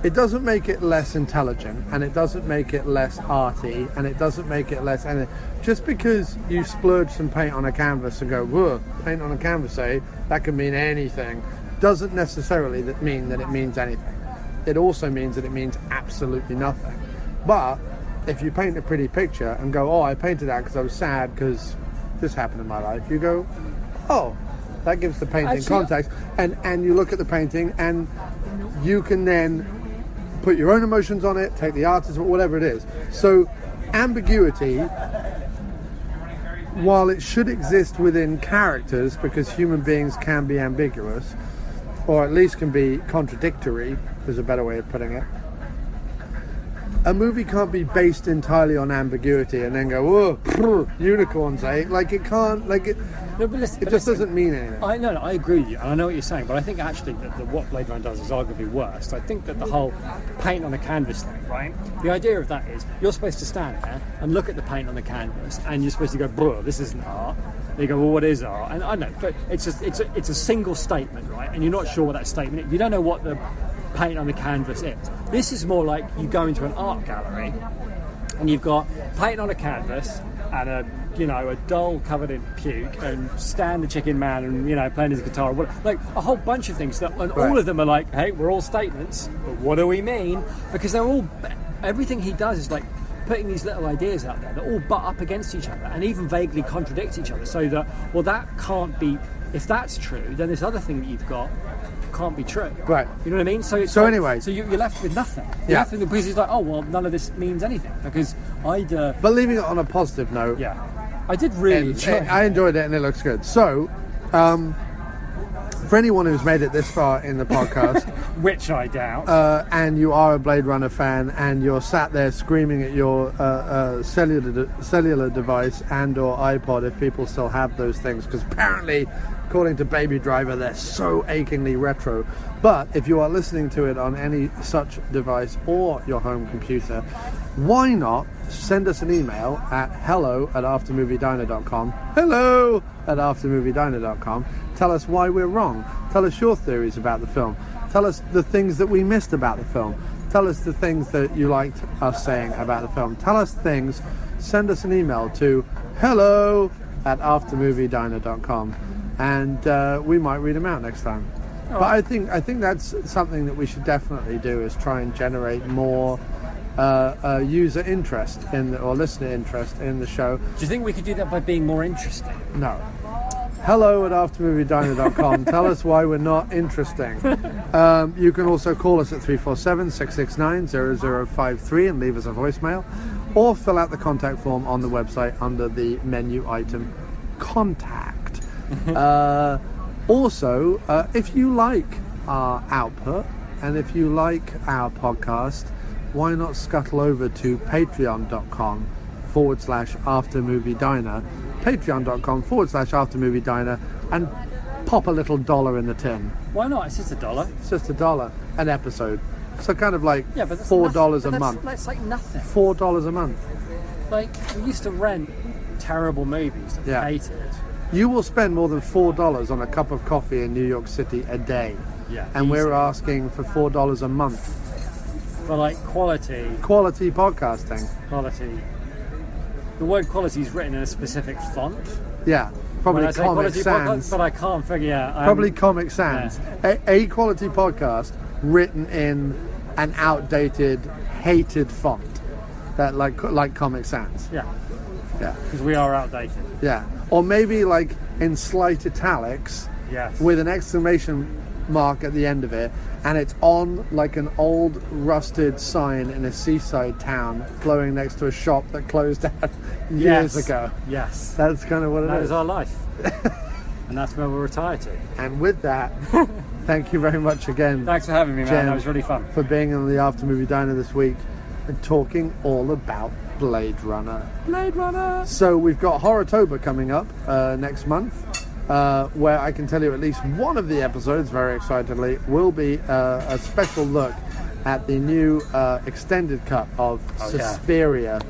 It doesn't make it less intelligent, and it doesn't make it less arty, and it doesn't make it less anything. Just because you splurge some paint on a canvas and go, whoa, paint on a canvas, that can mean anything, doesn't necessarily mean that it means anything. It also means that it means absolutely nothing. But if you paint a pretty picture and go, oh, I painted that because I was sad because this happened in my life, you go, oh, that gives the painting context. And you look at the painting, and you can then put your own emotions on it, take the artist, whatever it is. So ambiguity, while it should exist within characters, because human beings can be ambiguous, or at least can be contradictory, is a better way of putting it. A movie can't be based entirely on ambiguity and then go, oh, unicorns, like it can't, like it. No, but listen, it just doesn't mean anything. I agree with you, and I know what you're saying, but I think actually that what Blade Runner does is arguably worse. I think that the whole paint on a canvas thing, right? The idea of that is you're supposed to stand there and look at the paint on the canvas, and you're supposed to go, bro, this isn't art. And you go, well, what is art? And I know, but it's a single statement, right? And you're not sure what that statement is. You don't know what the paint on the canvas is. This is more like you go into an art gallery and you've got paint on a canvas and a doll covered in puke and Stan the Chicken Man and playing his guitar, like a whole bunch of things that, and all of them are like, hey, we're all statements, but what do we mean? Because they're all, everything he does is like putting these little ideas out there that all butt up against each other and even vaguely contradict each other, so that, well, that can't be, if that's true, then this other thing that you've got can't be true. Right. You know what I mean? So anyway. So you're left with nothing. You're left with, because he's like, oh, well, none of this means anything. Because But leaving it on a positive note. Yeah. I did really enjoy it. I enjoyed it, and it looks good. So, For anyone who's made it this far in the podcast, which I doubt, and you are a Blade Runner fan, and you're sat there screaming at your cellular device and or iPod, if people still have those things, because apparently, according to Baby Driver, they're so achingly retro. But if you are listening to it on any such device or your home computer, why not send us an email at hello@aftermoviediner.com. hello@aftermoviediner.com. Tell us why we're wrong. Tell us your theories about the film. Tell us the things that we missed about the film. Tell us the things that you liked us saying about the film. Tell us things. Send us an email to hello@aftermoviediner.com, and we might read them out next time. But I think that's something that we should definitely do, is try and generate more user interest or listener interest in the show. Do you think we could do that by being more interesting? No. hello@aftermoviediner.com. Tell us why we're not interesting. You can also call us at 347-669-0053 and leave us a voicemail, or fill out the contact form on the website under the menu item Contact. Also, if you like our output and if you like our podcast, why not scuttle over to patreon.com/aftermoviediner, patreon.com/aftermoviediner, and pop a little $1 in the tin. Why not? It's just $1. It's just $1 an episode. So kind of like Yeah, but that's $4 nothing, a month. That's like nothing. $4 a month. Like, we used to rent terrible movies that we hated. You will spend more than $4 on a cup of coffee in New York City a day. Yeah, and easy. we're asking for $4 a month. For like quality. Quality podcasting. Quality. The word quality is written in a specific font. Yeah, probably When I say Comic quality Sans. podcast, but I can't figure out. Probably Comic Sans. Yeah. A quality podcast written in an outdated, hated font. That like Comic Sans. Yeah. Yeah. Because we are outdated. Yeah. Or maybe like in slight italics. Yes. With an exclamation mark at the end of it, and it's on like an old rusted sign in a seaside town glowing next to a shop that closed down years ago. Yes. That's kind of what it is. That is our life. And that's where we'll retire to. And with that, thank you very much again. Thanks for having me, man. Jen, That was really fun. For being on the After Movie Diner this week and talking all about Blade Runner. Blade Runner! So we've got Horrortober coming up next month, where I can tell you at least one of the episodes, very excitedly, will be a special look at the new extended cut of Suspiria,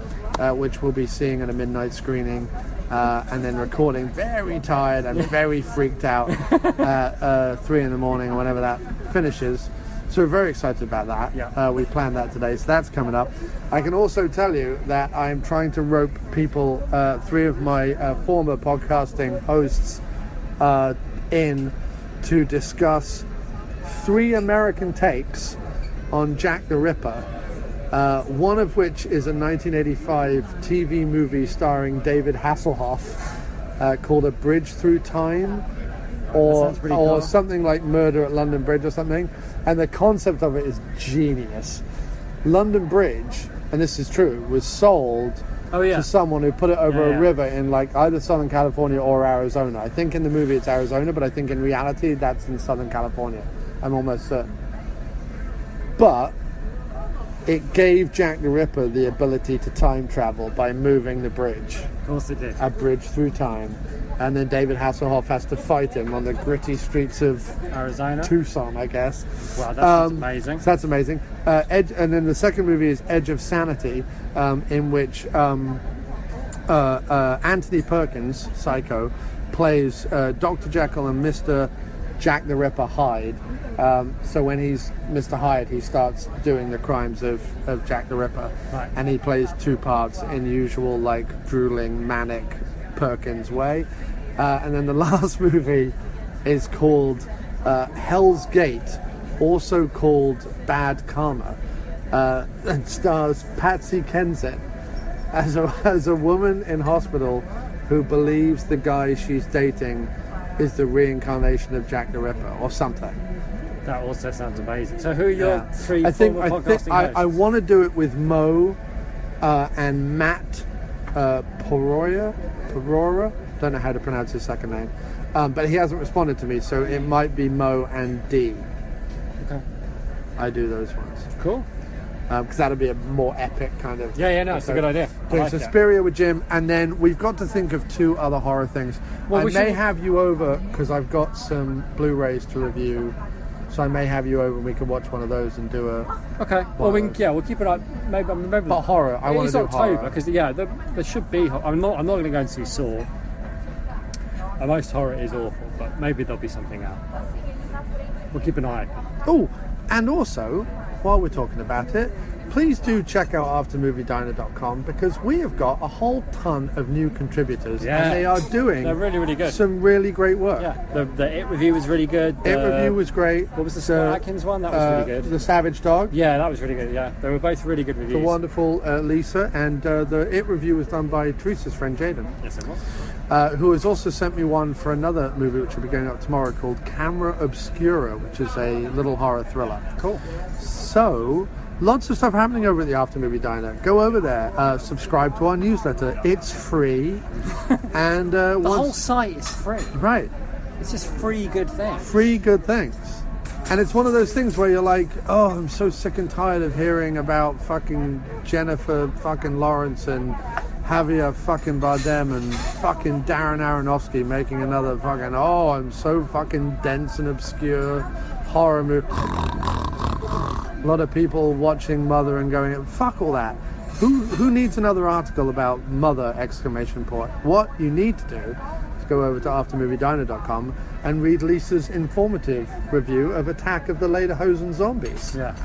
which we'll be seeing at a midnight screening. And then recording very tired and very freaked out at 3 in the morning or whenever that finishes. So we're very excited about that. Yeah. We planned that today, so that's coming up. I can also tell you that I'm trying to rope people, 3 of my former podcasting hosts, in to discuss 3 American takes on Jack the Ripper. One of which is a 1985 TV movie starring David Hasselhoff called A Bridge Through Time, or cool. something like Murder at London Bridge or something. And the concept of it is genius. London Bridge, and this is true, was sold to someone who put it over a river in like either Southern California or Arizona. I think in the movie it's Arizona, but I think in reality that's in Southern California. I'm almost certain. But it gave Jack the Ripper the ability to time travel by moving the bridge. Of course it did. A bridge through time. And then David Hasselhoff has to fight him on the gritty streets of Arizona? Tucson, I guess. Wow, that's amazing. So that's amazing. And then the second movie is Edge of Sanity, in which Anthony Perkins, Psycho, plays Dr. Jekyll and Mr. Jack the Ripper Hyde. So when he's Mr. Hyde, he starts doing the crimes of Jack the Ripper. Right. And he plays 2 parts in usual, like, drooling, manic Perkins way. And then the last movie is called Hell's Gate, also called Bad Karma, and stars Patsy Kensit as a woman in hospital who believes the guy she's dating is the reincarnation of Jack the Ripper or something. That also sounds amazing. So who are your 3 I think former podcasting hosts? I want to do it with Mo and Matt Perora. Don't know how to pronounce his second name. But he hasn't responded to me, so it might be Mo and D. Okay. I do those ones. Cool. Because that'll be a more epic kind of... Yeah, no, it's a good idea. I Doing like it. Suspiria with Jim, and then we've got to think of 2 other horror things. Well, I we may should- have you over, because I've got some Blu-rays to review, so I may have you over and we can watch one of those and do a... Okay. Well, we'll keep it up. Maybe. But horror. I want to do October, horror. because there should be. I'm not going to go and see Saw. Most horror is awful, but maybe there'll be something out. We'll keep an eye. Oh, and also, while we're talking about it, please do check out aftermoviediner.com, because we have got a whole ton of new contributors, and they are doing They're really, really good. some really great work. Yeah, the It review was really good. It review was great. What was the Scott Atkins one? That was really good. The Savage Dog. Yeah, that was really good. Yeah, they were both really good The reviews. wonderful Lisa, and the It review was done by Teresa's friend Jaden. Yes, it was. Who has also sent me one for another movie which will be going up tomorrow called Camera Obscura, which is a little horror thriller. Cool. So, lots of stuff happening over at the After Movie Diner. Go over there, subscribe to our newsletter. It's free. And the whole site is free. Right. It's just free good things. Free good things. And it's one of those things where you're like, oh, I'm so sick and tired of hearing about fucking Jennifer fucking Lawrence and Javier fucking Bardem and fucking Darren Aronofsky making another fucking, oh, I'm so fucking dense and obscure horror movie. A lot of people watching Mother and going, fuck all that. Who needs another article about Mother, exclamation point. What you need to do is go over to aftermoviediner.com and read Lisa's informative review of Attack of the Lederhosen Zombies. Yeah.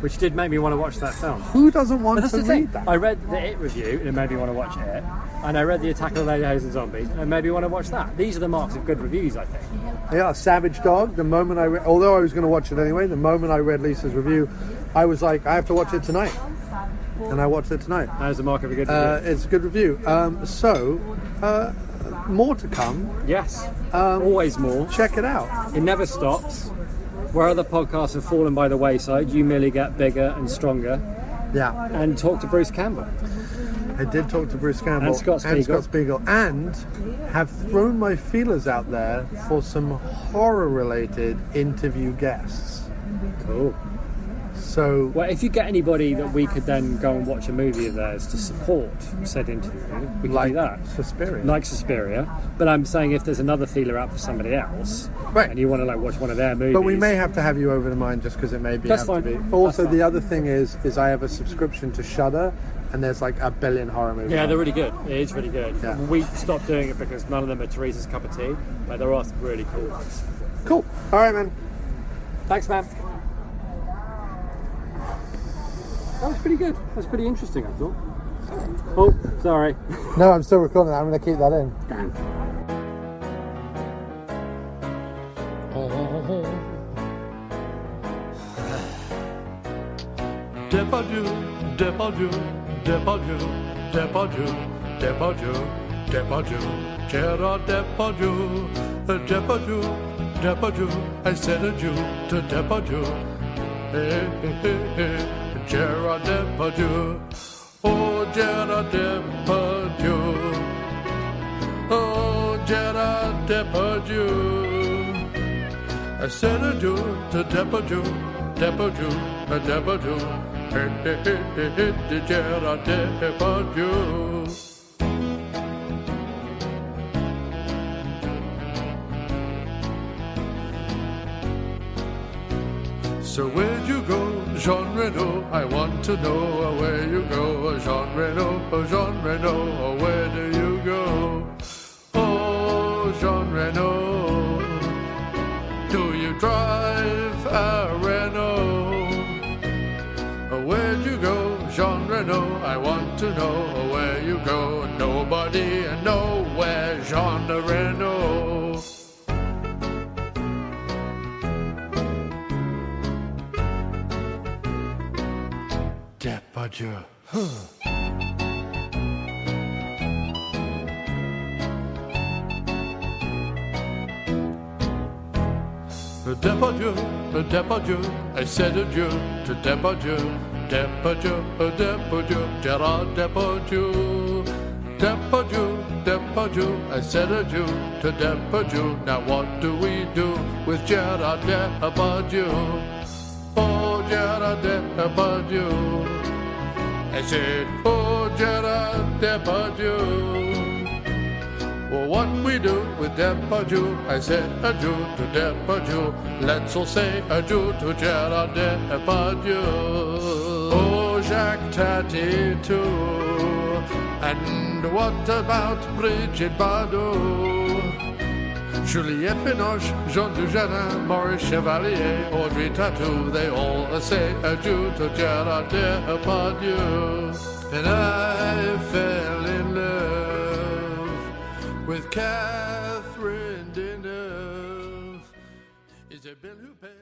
Which did make me want to watch that film. Who doesn't want to read that? I read the It review and it made me want to watch it. And I read the Attack of the Lederhosen Zombies and it made me want to watch that. These are the marks of good reviews, I think. Yeah, Savage Dog. The moment I read, although I was going to watch it anyway, the moment I read Lisa's review, I was like, I have to watch it tonight. And I watched it tonight. That is the mark of a good review. It's a good review. More to come. Yes. Always more. Check it out. It never stops. Where other podcasts have fallen by the wayside, you merely get bigger and stronger. Yeah. And talk to Bruce Campbell. I did talk to Bruce Campbell and Scott Spiegel. And have thrown my feelers out there for some horror-related interview guests. Cool. So, well, if you get anybody that we could then go and watch a movie of theirs to support said interview, we could do that. Suspiria. Like Suspiria. But I'm saying if there's another feeler out for somebody else, right, and you want to like watch one of their movies. But we may have to have you over to mine just because it may be. That's have fine. To be. Also, the other thing is I have a subscription to Shudder, and there's like a billion horror movies. Yeah, they're really good. It is really good. Yeah. We stopped doing it because none of them are Teresa's cup of tea, but there are some really cool ones. Cool. All right, man. Thanks, man. That was pretty good. That was pretty interesting, I thought. Oh, sorry. No, I'm still recording that. I'm going to keep that in. Damn. Depardieu, Depardieu, Depardieu, Depardieu, Depardieu, Depardieu, Gerard Depardieu, Depardieu, Depardieu, I said adieu to Depardieu. Hey, hey, hey, hey, Gerard Depardieu, oh Gerard Depardieu, oh Gerard Depardieu, I said adieu to Depardieu, Depardieu, Depardieu, hey, hey, hey, hey, hey, Gerard Depardieu. So where'd you go, Jean Reno? I want to know where you go, Jean Reno, Jean Reno, where do you go? Oh, Jean Reno, do you drive a Renault? Where'd you go, Jean Reno? I want to know where you go. Nobody nowhere, Jean Reno. Depardieu. Depardieu, Depardieu, I said adieu to Depardieu, Depardieu, Depardieu, Gerard Depardieu, Depardieu, I said adieu to Depardieu. Now what do we do with Gerard Depardieu? Oh, Gerard Depardieu. I said, oh, Gerard Depardieu. Well, what we do with Depardieu? I said adieu to Depardieu. Let's all say adieu to Gerard Depardieu. Oh, Jacques Tati too. And what about Brigitte Bardot? Juliette Binoche, Jean Dujardin, Maurice Chevalier, Audrey Tattoo, they all say adieu to Gerard Depardieu. And I fell in love with Catherine Deneuve. Is it Bill Huppert?